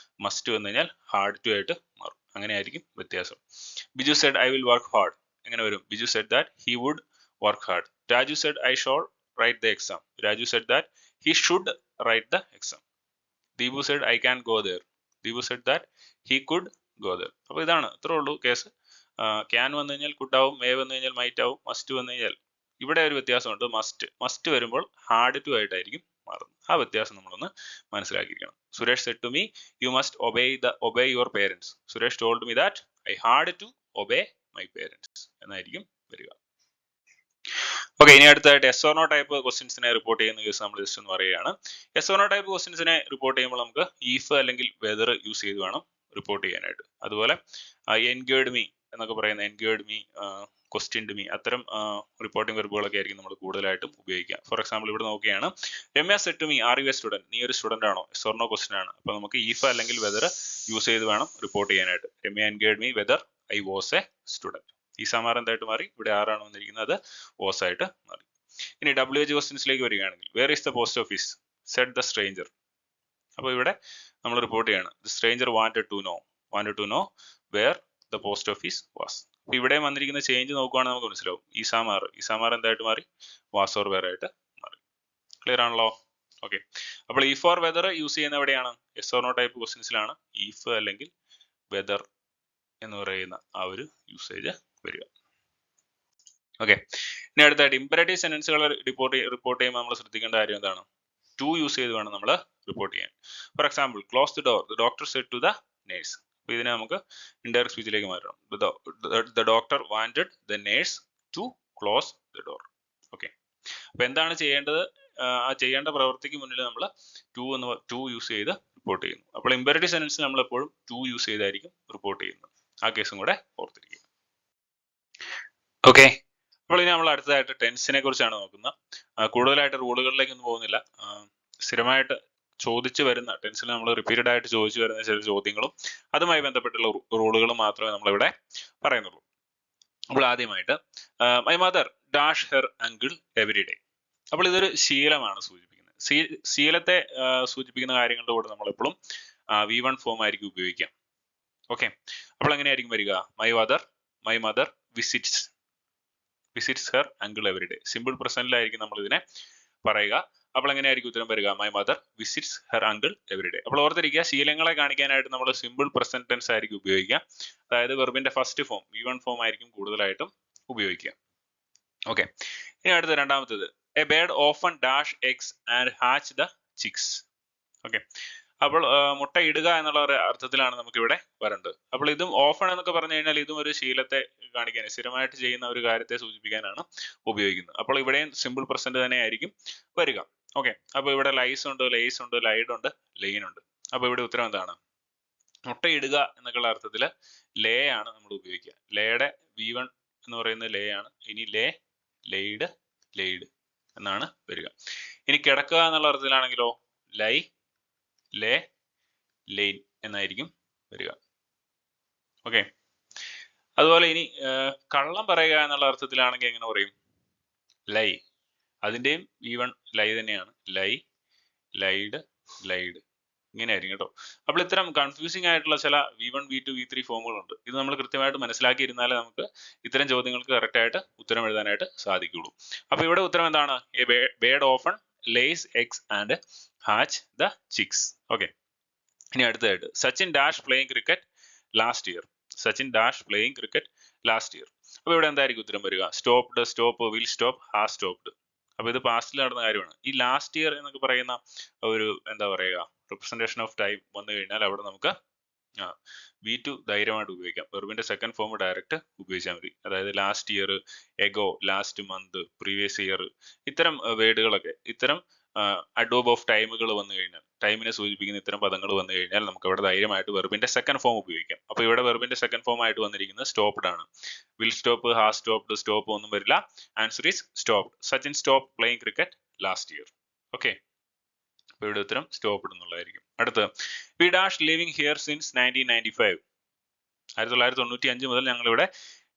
മസ്റ്റ് വന്നു കഴിഞ്ഞാൽ ഹാർഡ് ടു ആയിട്ട് മാറും. അങ്ങനെയായിരിക്കും വ്യത്യാസം. Biju said I will work hard, എങ്ങനെ വരും? Biju said that he would work hard. Raju said I shall write the exam, Raju said that he should write the exam. Deepu said I can go there, Deepu said that he could go there. അപ്പോൾ ഇതാണ്, ഇത്രേ ഉള്ളൂ കേസ്. ക്യാൻ വന്നു കഴിഞ്ഞാൽ കുഡ് ആവും, മേ വന്നു കഴിഞ്ഞാൽ മൈറ്റ് ആവും, മസ്റ്റ് വന്നു കഴിഞ്ഞാൽ ഇവിടെ ഒരു വ്യത്യാസമുണ്ട്. മസ്റ്റ് വരുമ്പോൾ ഹാർഡ് ടു ആയിട്ടായിരിക്കും മാറുന്നത്. ആ വ്യത്യാസം നമ്മളൊന്ന് മനസ്സിലാക്കിയിരിക്കണം. Suresh said to me you must obey your parents, Suresh told me that I had to obey my parents എന്നായിരിക്കും വരിക. ഓക്കെ, ഇനി അടുത്തായിട്ട് എസ് ഓർ നോ ടൈപ്പ് ക്വസ്റ്റ്യൻസിനെ റിപ്പോർട്ട് ചെയ്യുന്ന കേസ് നമ്മൾ ജസ്റ്റ് ഒന്ന് പറയുകയാണ്. എസ് ഓർ നോ ടൈപ്പ് ക്വസ്റ്റ്യൻസിനെ റിപ്പോർട്ട് ചെയ്യുമ്പോൾ നമുക്ക് ഈഫ് അല്ലെങ്കിൽ വെദർ യൂസ് ചെയ്ത് വേണം റിപ്പോർട്ട് ചെയ്യാനായിട്ട്. അതുപോലെ എൻഗേർഡ് മീ എന്നൊക്കെ പറയുന്ന എൻഗേർഡ് മീ, ക്വസ്റ്റ്യൻഡ് മീ, അത്തരം റിപ്പോർട്ടിംഗ് വെർബുകളൊക്കെ ആയിരിക്കും നമ്മൾ കൂടുതലായിട്ടും ഉപയോഗിക്കുക. ഫോർ എക്സാമ്പിൾ ഇവിടെ നോക്കുകയാണ്, Ramya said to me are you a student, നീ ഒരു സ്റ്റുഡന്റ് ആണോ? എസ് ഓർ നോ ക്വസ്റ്റ്യൻ ആണ്. അപ്പോൾ നമുക്ക് ഈഫ് അല്ലെങ്കിൽ വെദർ യൂസ് ചെയ്ത് വേണം റിപ്പോർട്ട് ചെയ്യാനായിട്ട്. Ramya enquired me whether I was a student. ഈ സമാർ എന്തായിട്ട് മാറി? ഇവിടെ ആരാണ് വന്നിരിക്കുന്നത്? അത് വാസ് ആയിട്ട് മാറി. ഇനി WH ക്വസ്റ്റ്യൻസിലേക്ക് വരികയാണെങ്കിൽ where is the post office? Said the stranger. അപ്പോൾ ഇവിടെ നമ്മൾ റിപ്പോർട്ട് ചെയ്യാണ് the stranger wanted to know where the post office was. അപ്പോൾ ഇവിടെ വന്നിരിക്കുന്ന ചേഞ്ച് നോക്കുകയാണെങ്കിൽ നമുക്ക് മനസ്സിലാവും. ഈ സാമാർ എന്തായിട്ട് മാറി? വാസ് ഓർ വേർ ആയിട്ട് മാറി. ക്ലിയർ ആണല്ലോ? ഓക്കെ, അപ്പോൾ ഈഫ് ഓർ വെദർ യൂസ് ചെയ്യുന്ന എവിടെയാണ്? എസ് ഓർ നോ ടൈപ്പ് ക്വസ്റ്റ്യൻസിലാണ് ഈഫ് അല്ലെങ്കിൽ വെദർ എന്ന് പറയുന്ന ആ ഒരു യൂസേജ് വരിക. ഓക്കെ, ഇനി അടുത്തായിട്ട് ഇമ്പരേറ്റീവ് സെന്റൻസുകൾ റിപ്പോർട്ട് ചെയ്യുമ്പോൾ നമ്മൾ ശ്രദ്ധിക്കേണ്ട കാര്യം എന്താണ്? ടു യൂസ് ചെയ്ത് വേണം നമ്മൾ റിപ്പോർട്ട് ചെയ്യാൻ. For example close the door, the doctor said to the nurse. അപ്പോൾ ഇതിനെ നമുക്ക് ഇൻഡയറക്റ്റ് സ്പീച്ചിലേക്ക് മാറ്റണം. The doctor wanted the nurse to close the door. Okay, അപ്പോൾ എന്താണ് ചെയ്യേണ്ടത്? ആ ചെയ്യേണ്ട പ്രവൃത്തിക്ക് മുന്നിൽ നമ്മൾ ടു യൂസ് ചെയ്ത് റിപ്പോർട്ട് ചെയ്യുന്നു. അപ്പോൾ ഇമ്പരേറ്റീവ് സെന്റൻസ് നമ്മൾ എപ്പോഴും ടു യൂസ് ചെയ്തായിരിക്കും റിപ്പോർട്ട് ചെയ്യുന്നത്. ആ കേസും കൂടെ ഓർത്തിരിക്കുക. ഓക്കെ, അപ്പോൾ ഇനി നമ്മൾ അടുത്തതായിട്ട് ടെൻസിനെ കുറിച്ചാണ് നോക്കുന്നത്. കൂടുതലായിട്ട് റൂളുകളിലേക്കൊന്നും പോകുന്നില്ല. സ്ഥിരമായിട്ട് ചോദിച്ചു വരുന്ന ടെൻസിൽ നമ്മൾ റിപ്പീറ്റഡ് ആയിട്ട് ചോദിച്ചു വരുന്ന ചില ചോദ്യങ്ങളും അതുമായി ബന്ധപ്പെട്ടുള്ള റൂളുകളും മാത്രമേ നമ്മളിവിടെ പറയുന്നുള്ളൂ. അപ്പോൾ ആദ്യമായിട്ട് my mother dash her uncle every day. അപ്പോൾ ഇതൊരു ശീലമാണ് സൂചിപ്പിക്കുന്നത്. ശീലത്തെ സൂചിപ്പിക്കുന്ന കാര്യങ്ങളുടെ കൂടെ നമ്മളെപ്പോഴും V1 ഫോം ആയിരിക്കും ഉപയോഗിക്കാം. ഓക്കെ, അപ്പോൾ എങ്ങനെയായിരിക്കും വരിക? My mother visits her uncle every day. Simple പ്രസന്റിലായിരിക്കും നമ്മൾ ഇതിനെ പറയുക. അപ്പോൾ എങ്ങനെയായിരിക്കും ഉത്തരം വരിക? My mother visits her uncle every day. അപ്പോൾ ഓർത്തിരിക്കുക, ശീലങ്ങളെ കാണിക്കാനായിട്ട് നമ്മൾ സിമ്പിൾ പ്രസന്റ് ടെൻസ് ആയിരിക്കും ഉപയോഗിക്കുക. അതായത് വെർബിന്റെ ഫസ്റ്റ് ഫോം V1 ഫോം ആയിരിക്കും കൂടുതലായിട്ടും ഉപയോഗിക്കുക. ഓക്കെ, ഇനി അടുത്ത രണ്ടാമത്തേത് A bird often dash eggs and hatch the chicks. Okay, അപ്പോൾ മുട്ട ഇടുക എന്നുള്ള ഒരു അർത്ഥത്തിലാണ് നമുക്ക് ഇവിടെ വരേണ്ടത്. അപ്പോൾ ഇതും ഓഫൺ എന്നൊക്കെ പറഞ്ഞു കഴിഞ്ഞാൽ ഇതും ഒരു ശീലത്തെ കാണിക്കാൻ, സ്ഥിരമായിട്ട് ചെയ്യുന്ന ഒരു കാര്യത്തെ സൂചിപ്പിക്കാനാണ് ഉപയോഗിക്കുന്നത്. അപ്പോൾ ഇവിടെയും സിമ്പിൾ പ്രസന്റ് തന്നെ ആയിരിക്കും വരിക. ഓക്കെ, അപ്പോൾ ഇവിടെ ലൈസ് ഉണ്ട്, ലേസ് ഉണ്ട്, ലൈഡ് ഉണ്ട്, ലെയിൻ ഉണ്ട്. അപ്പോൾ ഇവിടെ ഉത്തരം എന്താണ്? മുട്ട ഇടുക എന്നൊക്കെയുള്ള അർത്ഥത്തിൽ ലേ ആണ് നമ്മൾ ഉപയോഗിക്കുക. ലേയുടെ V1 എന്ന് പറയുന്നത് ലേ ആണ്. ഇനി ലെയ്ഡ് എന്നാണ് വരിക. ഇനി കിടക്കുക എന്നുള്ള അർത്ഥത്തിലാണെങ്കിലോ ലൈ, ലേ, ലെയിൻ എന്നായിരിക്കും വരിക. ഓക്കെ, അതുപോലെ ഇനി കള്ളം പറയുക എന്നുള്ള അർത്ഥത്തിലാണെങ്കിൽ എങ്ങനെ പറയും? ലൈ. അതിൻ്റെയും V1 ലൈ തന്നെയാണ്. ലൈ, ലൈഡ്, ലൈഡ് ഇങ്ങനെയായിരിക്കും കേട്ടോ. അപ്പോൾ ഇത്തരം കൺഫ്യൂസിംഗ് ആയിട്ടുള്ള ചില V1, V2, V3 ഫോമുകളുണ്ട്. ഇത് നമ്മൾ കൃത്യമായിട്ട് മനസ്സിലാക്കിയിരുന്നാലേ നമുക്ക് ഇത്തരം ചോദ്യങ്ങൾക്ക് കറക്റ്റ് ആയിട്ട് ഉത്തരം എഴുതാനായിട്ട് സാധിക്കുള്ളൂ. അപ്പോൾ ഇവിടെ ഉത്തരം എന്താണ്? A bird often lays eggs and hatch the chicks. Okay, ഇനി അടുത്തതായിട്ട് Sachin dash playing cricket last year. Sachin dash playing cricket last year. അപ്പോൾ ഇവിടെ എന്തായിരിക്കും ഉത്തരം വരിക? Stopped, stop, will stop, has stopped. അപ്പോൾ ഇത് പാസ്റ്റിൽ നടന്ന കാര്യമാണ്. ഈ ലാസ്റ്റ് ഇയർ എന്നൊക്കെ പറയുന്ന ഒരു എന്താ പറയുക റിപ്രസെന്റേഷൻ ഓഫ് ടൈം വന്നു കഴിഞ്ഞാൽ അവിടെ നമുക്ക് വി ടു ധൈര്യമായിട്ട് ഉപയോഗിക്കാം. വെർബിന്റെ സെക്കൻഡ് ഫോം ഡയറക്റ്റ് ഉപയോഗിച്ചാൽ മതി. അതായത് last year, ago, last month, previous year, ഇത്തരം വേർഡുകളൊക്കെ, ഇത്തരം അഡോബ് ഓഫ് ടൈമുകൾ വന്നു കഴിഞ്ഞാൽ, ടൈമിനെ സൂചിപ്പിക്കുന്ന ഇത്തരം പദങ്ങൾ വന്നു കഴിഞ്ഞാൽ നമുക്ക് അവിടെ ധൈര്യമായിട്ട് വെർബിന്റെ സെക്കൻഡ് ഫോം ഉപയോഗിക്കാം. അപ്പോൾ ഇവിടെ വെർബിന്റെ സെക്കൻഡ് ഫോം ആയിട്ട് വന്നിരിക്കുന്നത് സ്റ്റോപ്ഡ് ആണ്. Will stop, has stopped, stop ഒന്നും വരില്ല. Answer is stopped. Sachin stop playing cricket last year. Okay, അപ്പോൾ ഇവിടെ ഉത്തരം സ്റ്റോപ്ഡ് എന്നുള്ളതായിരിക്കും. അടുത്ത് we dash living here since 1995. 1995 മുതൽ ഞങ്ങൾ ഇവിടെ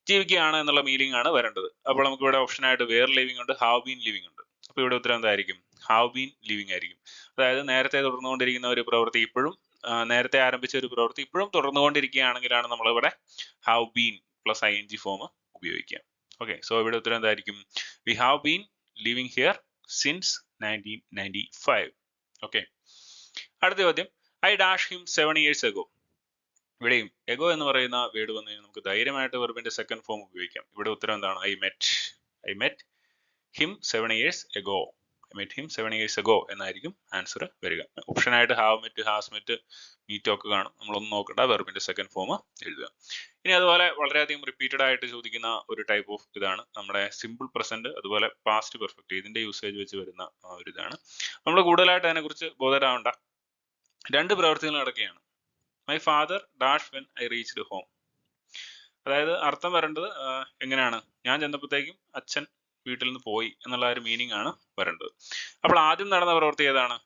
ജീവിക്കുകയാണ് എന്നുള്ള മീനിങ് ആണ് വരേണ്ടത്. അപ്പോൾ നമുക്ക് ഇവിടെ ഓപ്ഷൻ ആയിട്ട് വേർ ലിവിംഗ് ഉണ്ട്, ഹാവ് ബീൻ ലിവിംഗ് ഉണ്ട്. അപ്പോൾ ഇവിടെ ഉത്തരം എന്തായിരിക്കും? ഹാവ് ബീൻ ലിവിംഗ് ആയിരിക്കും. അതായത് നേരത്തെ തുടർന്നുകൊണ്ടിരിക്കുന്ന ഒരു പ്രവൃത്തി ഇപ്പോഴും, നേരത്തെ ആരംഭിച്ച ഒരു പ്രവൃത്തി ഇപ്പോഴും തുടർന്നുകൊണ്ടിരിക്കുകയാണെങ്കിലാണ് നമ്മൾ ഇവിടെ have been plus ING form ഉപയോഗിക്കുക. ഓക്കെ, സോ ഇവിടെ ഉത്തരം എന്തായിരിക്കും? We have been living here since 1995. Okay, അടുത്ത ചോദ്യം, I dash him 7 years ago. ഇവിടെയും എഗോ എന്ന് പറയുന്ന വേർഡ് വന്നു കഴിഞ്ഞാൽ നമുക്ക് ധൈര്യമായിട്ട് വെർബിന്റെ സെക്കൻഡ് ഫോം ഉപയോഗിക്കാം. ഇവിടെ ഉത്തരം എന്താണ്? I met him 7 years ago. I met him 7 years ago എന്നായിരിക്കും ആൻസർ വരിക. ഓപ്ഷൻ ആയിട്ട് have met, has met, meet ഒക്കെ കാണും. നമ്മളൊന്നും നോക്കണ്ട, വെർബിന്റെ സെക്കൻഡ് ഫോം എഴുതുക. ഇനി അതുപോലെ വളരെയധികം റിപ്പീറ്റഡ് ആയിട്ട് ചോദിക്കുന്ന ഒരു ടൈപ്പ് ഓഫ് ഇതാണ് നമ്മുടെ സിമ്പിൾ പ്രസന്റ്, അതുപോലെ പാസ്റ്റ് പെർഫെക്റ്റ്. ഇതിന്റെ യൂസേജ് വെച്ച് വരുന്ന ഒരു ഇതാണ്. നമ്മൾ കൂടുതലായിട്ട് അതിനെക്കുറിച്ച് ബോധരാവണ്ട. രണ്ട് പ്രവൃത്തികൾ നടക്കുകയാണ്. My father dash when I reached home. അതായത് അർത്ഥം വരേണ്ടത് എങ്ങനെയാണ്? ഞാൻ ചെന്നപ്പോഴത്തേക്കും അച്ഛൻ വീട്ടിൽ നിന്ന് പോയി എന്നുള്ള ഒരു മീനിങ് ആണ് വരേണ്ടത്. അപ്പോൾ ആദ്യം നടന്ന പ്രവൃത്തി ഏതാണ്?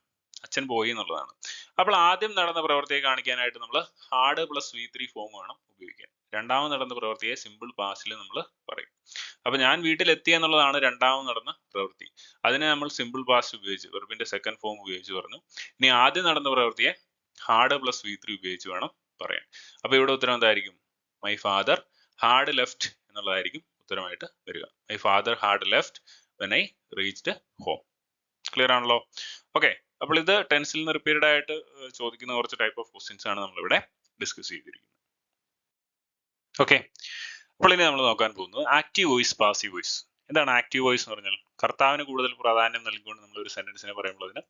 അച്ഛൻ പോയി എന്നുള്ളതാണ്. അപ്പോൾ ആദ്യം നടന്ന പ്രവൃത്തിയെ കാണിക്കാനായിട്ട് നമ്മൾ ഹാഡ് പ്ലസ് V3 ഫോം വേണം ഉപയോഗിക്കാൻ. രണ്ടാമത് നടന്ന പ്രവൃത്തിയെ സിമ്പിൾ പാസ്റ്റിൽ നമ്മൾ പറയും. അപ്പൊ ഞാൻ വീട്ടിലെത്തി എന്നുള്ളതാണ് രണ്ടാമത് നടന്ന പ്രവൃത്തി. അതിനെ നമ്മൾ സിമ്പിൾ പാസ്റ്റ് ഉപയോഗിച്ച് വെർബിന്റെ സെക്കൻഡ് ഫോം ഉപയോഗിച്ച് പറഞ്ഞു. ഇനി ആദ്യം നടന്ന പ്രവൃത്തിയെ ഹാഡ് പ്ലസ് V3 ഉപയോഗിച്ച് വേണം പറയാൻ. അപ്പൊ ഇവിടെ ഉത്തരം എന്തായിരിക്കും? മൈ ഫാദർ ഹാഡ് ലെഫ്റ്റ് എന്നുള്ളതായിരിക്കും ഉത്തരമായിട്ട് വരിക. My father had left when I reached home. Clear ആണല്ലോ? ഓക്കെ, അപ്പോൾ ഇത് ടെൻസിൽ നിന്ന് റിപ്പീറ്റഡ് ആയിട്ട് ചോദിക്കുന്ന കുറച്ച് ടൈപ്പ് ഓഫ് ക്വസ്റ്റ്യൻസ് ആണ് നമ്മളിവിടെ ഡിസ്കസ് ചെയ്തിരിക്കുന്നത്. ഓക്കെ, അപ്പോൾ ഇനി നമ്മൾ നോക്കാൻ പോകുന്നത് ആക്റ്റീവ് വോയിസ്, പാസീവ് വോയിസ്. എന്താണ് ആക്റ്റീവ് വോയിസ് എന്ന് പറഞ്ഞാൽ? കർത്താവിന് കൂടുതൽ പ്രാധാന്യം നൽകിക്കൊണ്ട് നമ്മൾ ഒരു സെന്റൻസിനെ പറയുമ്പോൾ അതിന്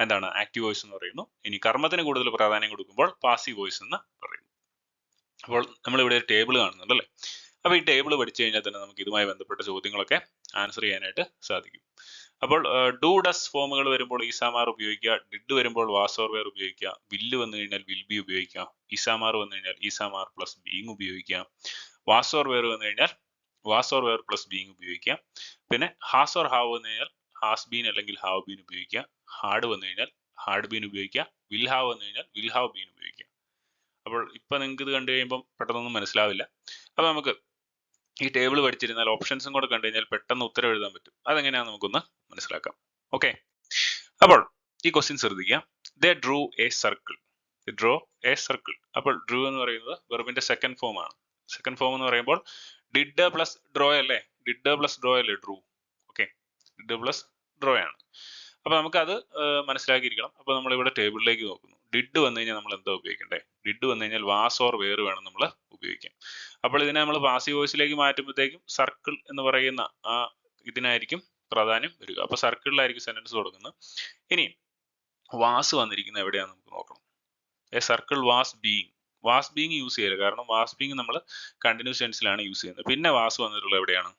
എന്താണ് ആക്റ്റീവ് വോയിസ് എന്ന് പറയുന്നു. ഇനി കർമ്മത്തിന് കൂടുതൽ പ്രാധാന്യം കൊടുക്കുമ്പോൾ പാസീവ് വോയിസ് എന്ന് പറയുന്നു. അപ്പോൾ നമ്മളിവിടെ ഒരു ടേബിൾ കാണുന്നുണ്ട് അല്ലേ? അപ്പോൾ ഈ ടേബിൾ പഠിച്ചു കഴിഞ്ഞാൽ തന്നെ നമുക്ക് ഇതുമായി ബന്ധപ്പെട്ട ചോദ്യങ്ങളൊക്കെ ആൻസർ ചെയ്യാനായിട്ട് സാധിക്കും. അപ്പോൾ ഡു ഡസ് ഫോമുകൾ വരുമ്പോൾ ഈസാമാർ ഉപയോഗിക്കുക, ഡിഡ് വരുമ്പോൾ വാസ് ഓർ വെയർ ഉപയോഗിക്കുക, വില്ല് വന്നു കഴിഞ്ഞാൽ വിൽ ബി ഉപയോഗിക്കുക, ഈസാമാർ വന്നു കഴിഞ്ഞാൽ ഈസാമാർ പ്ലസ് ബീങ് ഉപയോഗിക്കുക, വാസ് ഓർ വെയർ വന്നു കഴിഞ്ഞാൽ was or were plus being ഉപയോഗിക്കുക, പിന്നെ ഹാസ് ഓർ ഹാവ് വന്നു കഴിഞ്ഞാൽ ഹാസ് ബീൻ അല്ലെങ്കിൽ ഹാവ് ബീൻ ഉപയോഗിക്കുക, ഹാഡ് വന്നു കഴിഞ്ഞാൽ ഹാഡ് ബീൻ ഉപയോഗിക്കുക, വിൽ ഹാവ് വന്നു കഴിഞ്ഞാൽ വിൽ ഹാവ് ബീൻ ഉപയോഗിക്കുക. അപ്പോൾ ഇപ്പൊ നിങ്ങൾക്ക് ഇത് കണ്ടു കഴിയുമ്പോൾ പെട്ടെന്നൊന്നും മനസ്സിലാവില്ല. അപ്പൊ നമുക്ക് ഈ ടേബിൾ പഠിച്ചിരുന്നാൽ ഓപ്ഷൻസും കൂടെ കണ്ടു കഴിഞ്ഞാൽ പെട്ടെന്ന് ഉത്തരം എഴുതാൻ പറ്റും. അതെങ്ങനെയാണെന്ന് നമുക്കൊന്ന് മനസ്സിലാക്കാം. ഓക്കെ, അപ്പോൾ ഈ ക്വസ്റ്റ്യൻ ശ്രദ്ധിക്കുക. They drew a circle. Draw a circle. അപ്പോൾ ഡ്രൂ എന്ന് പറയുന്നത് വെർബിന്റെ സെക്കൻഡ് ഫോം ആണ്. സെക്കൻഡ് ഫോം എന്ന് പറയുമ്പോൾ ഡിഡ് പ്ലസ് ഡ്രോ അല്ലേ? ഡിഡ് പ്ലസ് ഡ്രോ അല്ലേ drew? Okay, did plus draw ആണ്. അപ്പൊ നമുക്ക് അത് മനസ്സിലാക്കിയിരിക്കണം. അപ്പൊ നമ്മൾ ഇവിടെ ടേബിളിലേക്ക് നോക്കുന്നു. ഡിഡ് വന്നു കഴിഞ്ഞാൽ നമ്മൾ എന്താ ഉപയോഗിക്കണ്ടേ? ഡിഡ് വന്നു കഴിഞ്ഞാൽ വാസ് ഓർ വെയർ വേണം നമ്മൾ ഉപയോഗിക്കാൻ. അപ്പോൾ ഇതിനെ നമ്മൾ പാസീവ് വോയിസിലേക്ക് മാറ്റുമ്പോഴത്തേക്കും സർക്കിൾ എന്ന് പറയുന്ന ആ ഇതിനായിരിക്കും പ്രാധാന്യം വരിക. അപ്പൊ സർക്കിളിലായിരിക്കും സെന്റൻസ് തുടങ്ങുന്നത്. ഇനി വാസ് വന്നിരിക്കുന്നത് എവിടെയാണെന്ന് നമുക്ക് നോക്കണം. A circle was being. Was being use ചെയ്യരുത്, കാരണം വാസ് ബീങ് നമ്മൾ കണ്ടിന്യൂസ് ടെൻസിലാണ് യൂസ് ചെയ്യുന്നത്. പിന്നെ വാസ് വന്നിട്ടുള്ളത് എവിടെയാണ്?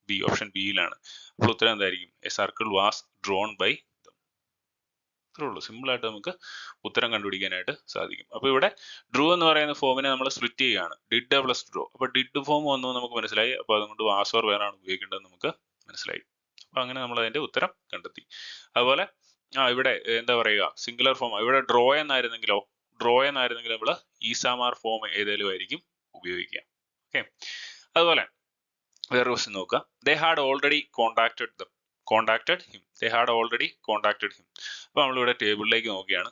ബി, ഓപ്ഷൻ ബിയിലാണ്. അപ്പോൾ ഉത്തരം എന്തായിരിക്കും? A circle was drawn by them. ഇത്രേ ഉള്ളൂ. സിമ്പിൾ ആയിട്ട് നമുക്ക് ഉത്തരം കണ്ടുപിടിക്കാനായിട്ട് സാധിക്കും. അപ്പോൾ ഇവിടെ ഡ്രൂ എന്ന് പറയുന്ന ഫോമിനെ നമ്മൾ സ്പ്ലിറ്റ് ചെയ്യുകയാണ്. Did plus draw. അപ്പോൾ ഡിഡ് ഫോം വന്നു നമുക്ക് മനസ്സിലായി. അപ്പോൾ അതുകൊണ്ട് വാസ് ഓർ വെയർ ആണ് ഉപയോഗിക്കേണ്ടത് നമുക്ക് മനസ്സിലായി. അപ്പൊ അങ്ങനെ നമ്മൾ അതിന്റെ ഉത്തരം കണ്ടെത്തി. അതുപോലെ ഇവിടെ എന്താ പറയുക, സിംഗുലർ ഫോം. ഇവിടെ ഡ്രോ എന്നായിരുന്നെങ്കിലോ? ഡ്രോ എന്നായിരുന്നെങ്കിൽ നമ്മൾ ഈസാമാർ ഫോം ഏതെങ്കിലും ആയിരിക്കും ഉപയോഗിക്കുക. ഓക്കെ, അതുപോലെ വേറെ ക്വസ്റ്റ്യൻ നോക്കുക. They had already contacted him. They had already contacted him. അപ്പൊ നമ്മളിവിടെ ടേബിളിലേക്ക് നോക്കിയാണ്.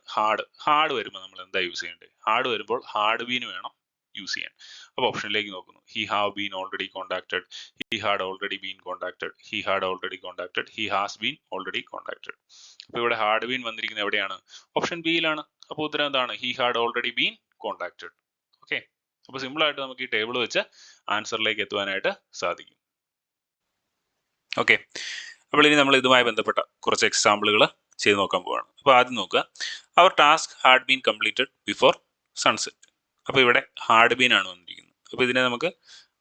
ഹാഡ് വരുമ്പോൾ നമ്മൾ എന്താ യൂസ് ചെയ്യേണ്ടത്? ഹാഡ് വരുമ്പോൾ ഹാഡ് ബീന് വേണം യൂസ് ചെയ്യാൻ. അപ്പോൾ ഓപ്ഷനിലേക്ക് നോക്കുന്നു. He have been already contacted, he had already been contacted, he had already contacted, he has been already contacted. അപ്പോൾ ഇവിടെ ഹാഡ് ബീൻ വന്നിരിക്കുന്നത് എവിടെയാണ്? ഓപ്ഷൻ ബിയിലാണ്. അപ്പോൾ ഉത്തരം എന്താണ്? He had already been contacted. Okay, അപ്പോൾ സിമ്പിൾ ആയിട്ട് നമുക്ക് ഈ ടേബിൾ വെച്ച് ആൻസറിലേക്ക് എത്തുവാനായിട്ട് സാധിക്കും. ഓക്കെ, അപ്പോൾ ഇനി നമ്മൾ ഇതുമായി ബന്ധപ്പെട്ട കുറച്ച് എക്സാമ്പിളുകൾ ചെയ്ത് നോക്കാൻ പോവാണ്. അപ്പോൾ ആദ്യം നോക്കുക, അവർ task had been completed before sunset. അപ്പോൾ ഇവിടെ ഹാഡ് ബീൻ ആണ് വന്നിരിക്കുന്നത്. അപ്പോൾ ഇതിനെ നമുക്ക്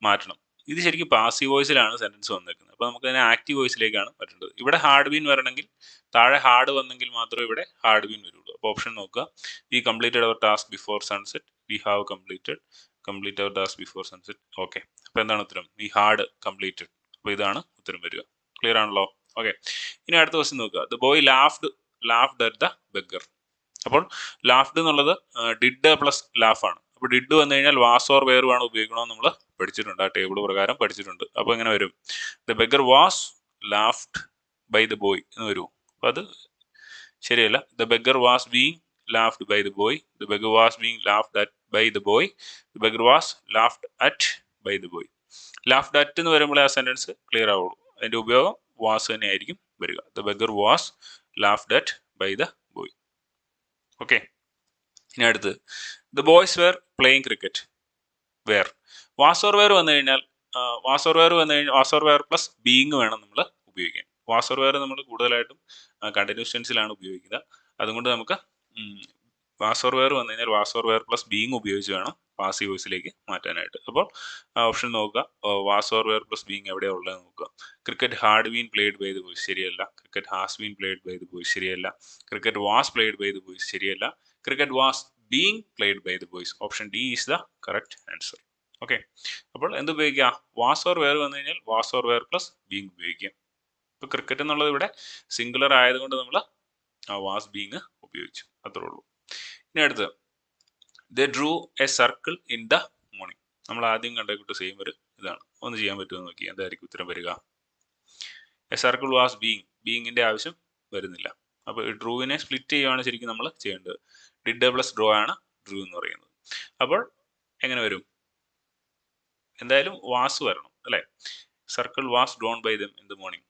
മാറ്റണം. ഇത് ശരിക്കും പാസീവ് വോയിസിലാണ് സെന്റൻസ് വന്നിരിക്കുന്നത്. അപ്പോൾ നമുക്ക് അതിനെ ആക്റ്റീവ് വോയിസിലേക്കാണ് പറ്റേണ്ടത്. ഇവിടെ ഹാഡ് ബീൻ വരണമെങ്കിൽ താഴെ ഹാഡ് വന്നെങ്കിൽ മാത്രമേ ഇവിടെ ഹാഡ് ബീൻ വരുള്ളൂ. അപ്പോൾ ഓപ്ഷൻ നോക്കുക, we completed our task before sunset, we have complete our task before sunset. Okay, അപ്പോൾ എന്താണ് ഉത്തരം? We had completed. അപ്പോൾ ഇതാണ് ഉത്തരം വരിക. ക്ലിയർ ആണല്ലോ? ഓക്കെ, ഇനി അടുത്ത ക്വസ്റ്റ്യൻ നോക്കുക. The boy laughed at the beggar. അപ്പോൾ ലാഫ്ഡ് എന്നുള്ളത് ഡിഡ് പ്ലസ് ലാഫ് ആണ്. അപ്പോൾ ഡിഡ് വന്നു കഴിഞ്ഞാൽ വാസ് ഓർ വേർ ആണ് ഉപയോഗിക്കണമെന്ന് നമ്മൾ പഠിച്ചിട്ടുണ്ട്, ആ ടേബിൾ പ്രകാരം പഠിച്ചിട്ടുണ്ട്. അപ്പോൾ എങ്ങനെ വരും? The beggar was laughed by the boy എന്ന് വരും. അപ്പോൾ അത് ശരിയല്ല. The beggar was being laughed by the boy, the beggar was being laughed at by the boy, the beggar was laughed at by the boy. Laughed at എന്ന് വരുമ്പോഴേ ആ സെന്റൻസ് ക്ലിയർ ആവുള്ളൂ. അതിന്റെ ഉപയോഗം വാസ് തന്നെ ആയിരിക്കും വരിക. The beggar was laughed at by the boy. Okay, ഇനി അടുത്ത് the boys were playing cricket were. Was or were വന്നു കഴിഞ്ഞാൽ was or were plus being വേണം നമ്മൾ ഉപയോഗിക്കാൻ. വാസ് ഓർ വെയർ നമ്മൾ കൂടുതലായിട്ടും കണ്ടിന്യൂസ് ടെൻസിലാണ് ഉപയോഗിക്കുന്നത്. അതുകൊണ്ട് നമുക്ക് വാസ് ഓർ വെയർ വന്നു കഴിഞ്ഞാൽ was or were plus being ഉപയോഗിച്ച് വേണം പാസീവ് വോയിസിലേക്ക് മാറ്റാനായിട്ട്. അപ്പോൾ ഓപ്ഷൻ നോക്കുക, was or were plus being എവിടെയാണ് ഉള്ളത് നോക്കുക. Cricket had been played by the boys ശരിയല്ല. Cricket has been played by the boys ശരിയല്ല. Cricket was played by the boys ശരിയല്ല. Cricket was being played by the boys. Option D is the correct answer. Okay, അപ്പോൾ എന്ത് ഉപയോഗിക്കുക? വാസ് ഓർ വെയർ വന്നു കഴിഞ്ഞാൽ was or were plus being ഉപയോഗിക്കാം. ഇപ്പോൾ ക്രിക്കറ്റ് എന്നുള്ളത് ഇവിടെ സിംഗുലർ ആയതുകൊണ്ട് നമ്മൾ വാസ് ബീങ് ഉപയോഗിച്ചു, അത്രേ ഉള്ളൂ. ഇനി അടുത്ത് they drew a circle in the morning. നമ്മൾ ആദ്യം കണ്ടേക്കൂട്ട് സെയിം ഒരു ഇതാണ്. ഒന്ന് ചെയ്യാൻ പറ്റുമെന്ന് നോക്കി, എന്തായിരിക്കും ഉത്തരം വരിക? എ സർക്കിൾ വാസ് ബീങ്ങിന്റെ ആവശ്യം വരുന്നില്ല. അപ്പോൾ ഡ്രൂവിനെ സ്പ്ലിറ്റ് ചെയ്യുകയാണ് ശരിക്കും നമ്മൾ ചെയ്യേണ്ടത്. ഡിഡ് പ്ലസ് ഡ്രോ ആണ് ഡ്രൂ എന്ന് പറയുന്നത്. അപ്പോൾ എങ്ങനെ വരും? എന്തായാലും വാസ് വരണം അല്ലേ? Circle was drawn by them in the morning.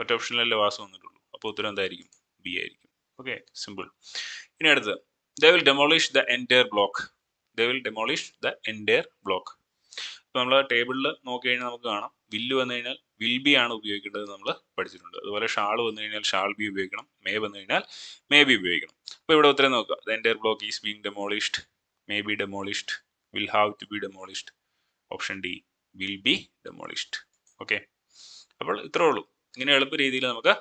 ഒറ്റ ഓപ്ഷനിലല്ലേ വാസ് വന്നിട്ടുള്ളൂ. അപ്പോൾ ഉത്തരം എന്തായിരിക്കും? ബി ആയിരിക്കും. Okay, simple. ഇനി അടുത്ത് they will demolish the entire block. They will demolish the entire block. അപ്പോൾ നമ്മൾ ടേബിളിൽ നോക്കി കഴിഞ്ഞാൽ നമുക്ക് കാണാം, വില്ല് വന്നു കഴിഞ്ഞാൽ വിൽ ബി ആണ് ഉപയോഗിക്കേണ്ടത് നമ്മൾ പഠിച്ചിട്ടുണ്ട്. അതുപോലെ ഷാൾ വന്നു കഴിഞ്ഞാൽ ഷാൾ ബി ഉപയോഗിക്കണം, മേ വന്നു കഴിഞ്ഞാൽ മേ ബി ഉപയോഗിക്കണം. അപ്പോൾ ഇവിടെ ഉത്തരം നോക്കുക, the entire block is being demolished, may be demolished, will have to be demolished. Option D will be demolished. Okay, അപ്പോൾ ഇത്രേ ഉള്ളൂ. ഇങ്ങനെ എളുപ്പ രീതിയിൽ നമുക്ക്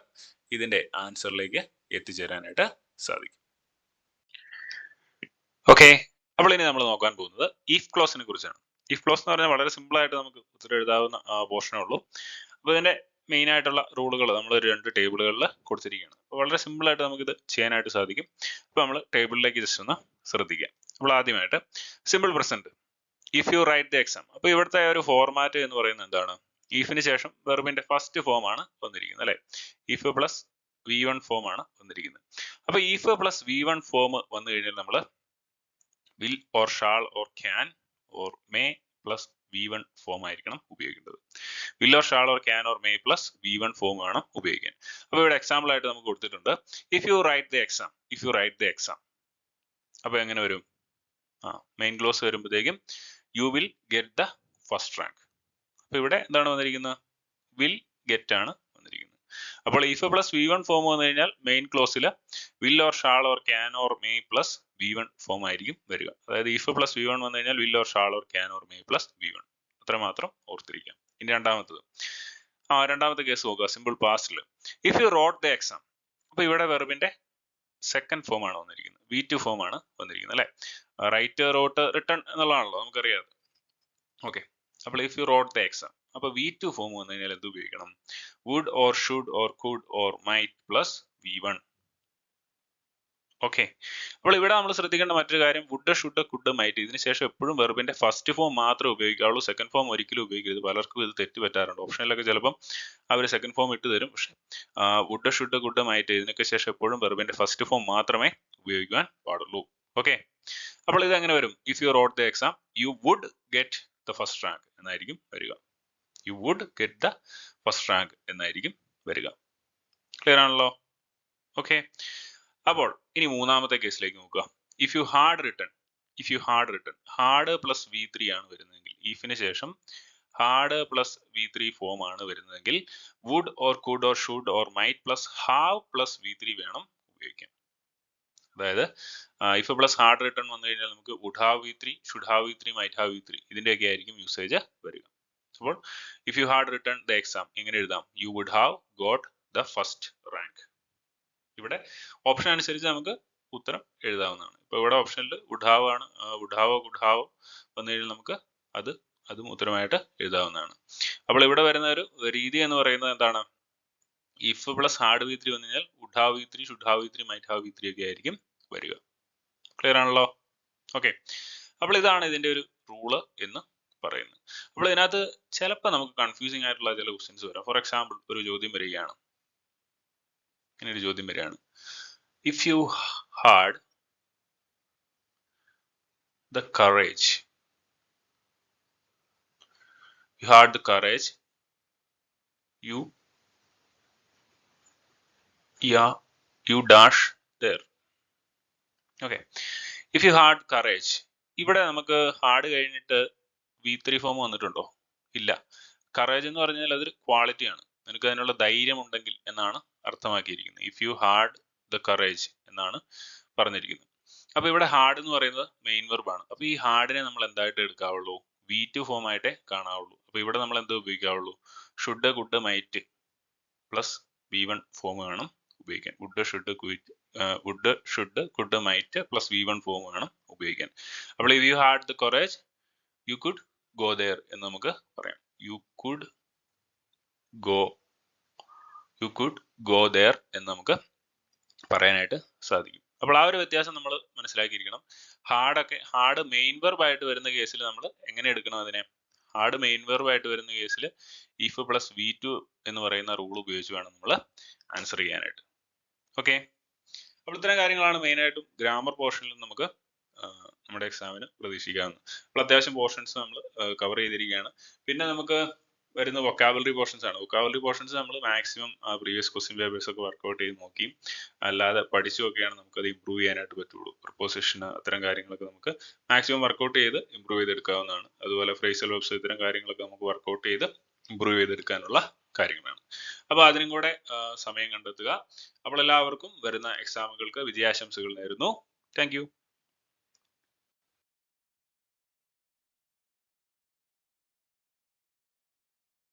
ഇതിന്റെ ആൻസറിലേക്ക് എത്തിച്ചേരാനായിട്ട് സാധിക്കും. ഓക്കെ, അപ്പോൾ ഇനി നമ്മൾ നോക്കാൻ പോകുന്നത് ഇഫ് ക്ലോസിനെ കുറിച്ചാണ്. ഇഫ് ക്ലോസ് എന്ന് പറഞ്ഞാൽ വളരെ സിമ്പിൾ ആയിട്ട് നമുക്ക് ഉത്തരം എഴുതാവുന്ന പോർഷനേ ഉള്ളൂ. അപ്പോൾ ഇതിന്റെ മെയിൻ ആയിട്ടുള്ള റൂളുകൾ നമ്മൾ ഒരു 2 ടേബിളുകളിൽ കൊടുത്തിരിക്കുകയാണ്. അപ്പോൾ വളരെ സിമ്പിൾ ആയിട്ട് നമുക്കിത് ചെയ്യാനായിട്ട് സാധിക്കും. അപ്പോൾ നമ്മൾ ടേബിളിലേക്ക് ജസ്റ്റ് ഒന്ന് ശ്രദ്ധിക്കാം. അപ്പോൾ ആദ്യമായിട്ട് simple present, if you right the exam. അപ്പോൾ ഇവിടുത്തെ ഒരു ഫോർമാറ്റ് എന്ന് പറയുന്നത് എന്താണ്? ഇഫിന് ശേഷം വെർബിന്റെ ഫസ്റ്റ് ഫോം ആണ് വന്നിരിക്കുന്നത് അല്ലെ? ഇഫ് പ്ലസ് V1 ഫോം ആണ് വന്നിരിക്കുന്നത്. അപ്പോൾ ഇഫ് പ്ലസ് V1 ഫോം വന്നു കഴിഞ്ഞാൽ നമ്മൾ will or shall or can or may plus V1 form ആയിരിക്കണം ഉപയോഗിക്കേണ്ടത്. will or shall or can or may plus V1 form ആണ് ഉപയോഗിക്കാൻ. അപ്പോൾ ഇവിടെ എക്സാമ്പിൾ ആയിട്ട് നമുക്ക് കൊടുത്തിട്ടുണ്ട്, if you write the exam. അപ്പോൾ എങ്ങനെ വരും? മെയിൻ ക്ലോസ് വരുമ്പോഴത്തേക്കും you will get the first rank. അപ്പോൾ ഇവിടെ എന്താണ് വന്നിരിക്കുന്നത്? will get ആണ് വന്നിരിക്കുന്നത്. അപ്പോൾ if plus V1 ഫോം വന്നു കഴിഞ്ഞാൽ മെയിൻ ക്ലോസിൽ will or shall or can or may plus V1 form ആയിരിക്കും വരിക. അതായത് if plus V1 വന്നു കഴിഞ്ഞാൽ will or shall or can or may plus V1. അത്ര മാത്രം ഓർത്തിരിക്കാം. ഇനി രണ്ടാമത്തെ കേസ് നോക്കുക, simple പാസ്റ്റിൽ if you wrote the exam. അപ്പോൾ ഇവിടെ വെർബിന്റെ സെക്കൻഡ് ഫോം ആണ് വന്നിരിക്കുന്നത്, V2 ഫോം ആണ് വന്നിരിക്കുന്നത് അല്ലെ? റൈറ്റ്, റോട്ട്, റിട്ടൺ എന്നുള്ളതാണല്ലോ നമുക്കറിയാം. ഓക്കെ, അപ്പോൾ if you wrote the exam, അപ്പോൾ V2 ഫോം വന്നു കഴിഞ്ഞാൽ എന്ത് ഉപയോഗിക്കണം? would or should or could or might plus V1. Okay, അപ്പോൾ ഇവിടെ നമ്മൾ ശ്രദ്ധിക്കേണ്ട മറ്റൊരു കാര്യം, വുഡ്, ഷുഡ്, കുഡ്, മൈറ്റ്, ഇതിന് ശേഷം എപ്പോഴും വെർബിന്റെ ഫസ്റ്റ് ഫോം മാത്രമേ ഉപയോഗിക്കാവുള്ളൂ, സെക്കൻഡ് ഫോം ഒരിക്കലും ഉപയോഗിക്കരുത്. പലർക്കും ഇത് തെറ്റ് പറ്റാറുണ്ട്. ഓപ്ഷനിലൊക്കെ ചിലപ്പം അവർ സെക്കൻഡ് ഫോം ഇട്ട് തരും, പക്ഷെ വുഡ്, ഷുഡ്, കുഡ്, മൈറ്റ് ഇതിനൊക്കെ ശേഷം എപ്പോഴും വെർബിന്റെ ഫസ്റ്റ് ഫോം മാത്രമേ ഉപയോഗിക്കാൻ പാടുള്ളൂ. ഓക്കെ, അപ്പോൾ ഇത് എങ്ങനെ വരും? If you wrote the exam you would get the first rank എന്നായിരിക്കും വരിക. You would get the first rank എന്നായിരിക്കും വരിക. ക്ലിയർ ആണല്ലോ? ഓക്കെ. അപ്പോൾ ഇനി മൂന്നാമത്തെ കേസിലേക്ക് നോക്കുക. If you had written had plus V3 ആണ് വരുന്നതെങ്കിൽ, ഇഫിന് ശേഷം ഹാർഡ് പ്ലസ് V3 ഫോം ആണ് വരുന്നതെങ്കിൽ would or could or should or might plus have plus V3 വേണം ഉപയോഗിക്കാൻ. അതായത് ഇഫ് പ്ലസ് ഹാർഡ് റിട്ടൺ വന്നു കഴിഞ്ഞാൽ നമുക്ക് would have V3, should have V3, might have V3 ഇതിന്റെയൊക്കെ ആയിരിക്കും യൂസേജ് വരിക. അപ്പോൾ if you had written the exam എങ്ങനെ എഴുതാം? You would have got the first rank. ഇവിടെ ഓപ്ഷൻ അനുസരിച്ച് നമുക്ക് ഉത്തരം എഴുതാവുന്നതാണ്. ഇപ്പൊ ഇവിടെ ഓപ്ഷനിൽ വുഡ് ഹാവ് ആണ്, വുഡ് ഹാവോ ഗുഡ് ഹാവോ വന്നു കഴിഞ്ഞാൽ നമുക്ക് അതും ഉത്തരമായിട്ട് എഴുതാവുന്നതാണ്. അപ്പോൾ ഇവിടെ വരുന്ന ഒരു രീതി എന്ന് പറയുന്നത് എന്താണ്? ഇഫ് പ്ലസ് ഹാർഡ് V3 വന്നു കഴിഞ്ഞാൽ would have V3, should have V3, might have V3 ഒക്കെ ആയിരിക്കും വരിക. ക്ലിയർ ആണല്ലോ? ഓക്കെ. അപ്പോൾ ഇതാണ് ഇതിന്റെ ഒരു റൂള് എന്ന് പറയുന്നത്. അപ്പോൾ ഇതിനകത്ത് ചിലപ്പോൾ നമുക്ക് കൺഫ്യൂസിംഗ് ആയിട്ടുള്ള ചില ക്വസ്റ്റ്യൻസ് വരാം. ഫോർ എക്സാമ്പിൾ ഒരു ചോദ്യം വരികയാണ്, ഇങ്ങനെ ഒരു ചോദ്യം വരികയാണ്. If you had the courage you dash there. Okay, if you had courage, ഇവിടെ നമുക്ക് ഹാർഡ് കഴിഞ്ഞിട്ട് V3 ഫോം വന്നിട്ടുണ്ടോ? ഇല്ല. കറേജ് എന്ന് പറഞ്ഞാൽ അതൊരു ക്വാളിറ്റി ആണ്, നിനക്ക് അതിനുള്ള ധൈര്യം ഉണ്ടെങ്കിൽ എന്നാണ് അർത്ഥമാക്കിയിരിക്കുന്നത്. If you had the courage എന്നാണ് പറഞ്ഞിരിക്കുന്നത്. അപ്പൊ ഇവിടെ ഹാർഡ് എന്ന് പറയുന്നത് മെയിൻ വെർബ് ആണ്. അപ്പൊ ഈ ഹാർഡിനെ നമ്മൾ എന്തായിട്ട് എടുക്കാവുള്ളൂ? V2 ഫോം ആയിട്ടേ കാണാവുള്ളൂ. അപ്പൊ ഇവിടെ നമ്മൾ എന്ത് ഉപയോഗിക്കാവുള്ളൂ? Should could might plus V1 form വേണം ഉപയോഗിക്കാൻ. Would should could might plus V1 form വേണം ഉപയോഗിക്കാൻ. അപ്പോൾ if you had the courage you could go there എന്ന് നമുക്ക് പറയാം. യു കുഡ് ഗോ ദെയർ എന്ന് നമുക്ക് പറയാനായിട്ട് സാധിക്കും. അപ്പോൾ ആ ഒരു വ്യത്യാസം നമ്മൾ മനസ്സിലാക്കിയിരിക്കണം. ഹാർഡ് മെയിൻ വെർബ് ആയിട്ട് വരുന്ന കേസിൽ നമ്മൾ എങ്ങനെ എടുക്കണം അതിനെ? ഹാർഡ് മെയിൻ വെർബ് ആയിട്ട് വരുന്ന കേസിൽ ഇഫ് പ്ലസ് V2 എന്ന് പറയുന്ന റൂൾ ഉപയോഗിച്ച് വേണം നമ്മൾ ആൻസർ ചെയ്യാനായിട്ട്. ഓക്കെ. അപ്പോൾ ഇത്തരം കാര്യങ്ങളാണ് മെയിൻ ആയിട്ടും ഗ്രാമർ പോർഷനിൽ നമുക്ക് നമ്മുടെ എക്സാമിന് പ്രതീക്ഷിക്കാവുന്നത്. അപ്പോൾ അത്യാവശ്യം പോർഷൻസ് നമ്മൾ കവർ ചെയ്തിരിക്കുകയാണ്. പിന്നെ നമുക്ക് വരുന്ന വൊക്കാബുലറി പോർഷൻസ് ആണ്. വൊക്കാബുലറി പോർഷൻസ് നമ്മൾ മാക്സിമം പ്രീവിയസ് ക്വസ്റ്റ്യൻ പേപ്പേഴ്സ് ഒക്കെ വർക്ക്ഔട്ട് ചെയ്ത് നോക്കിയും അല്ലാതെ പഠിച്ചുമൊക്കെയാണ് നമുക്കത് ഇമ്പ്രൂവ് ചെയ്യാനായിട്ട് പറ്റുള്ളൂ. പ്രിപ്പോസിഷൻ അത്തരം കാര്യങ്ങളൊക്കെ നമുക്ക് മാക്സിമം വർക്ക്ഔട്ട് ചെയ്ത് ഇമ്പ്രൂവ് ചെയ്തെടുക്കാവുന്നതാണ്. അതുപോലെ ഫ്രേസൽ വെർബ്സ് ഇത്തരം കാര്യങ്ങളൊക്കെ നമുക്ക് വർക്ക്ഔട്ട് ചെയ്ത് ഇമ്പ്രൂവ് ചെയ്തെടുക്കാനുള്ള കാര്യങ്ങളാണ്. അപ്പോൾ അതിനും കൂടെ സമയം കണ്ടെത്തുക. അപ്പോൾ എല്ലാവർക്കും വരുന്ന എക്സാമുകൾക്ക് വിജയാശംസകൾ നേരുന്നു. Thank you.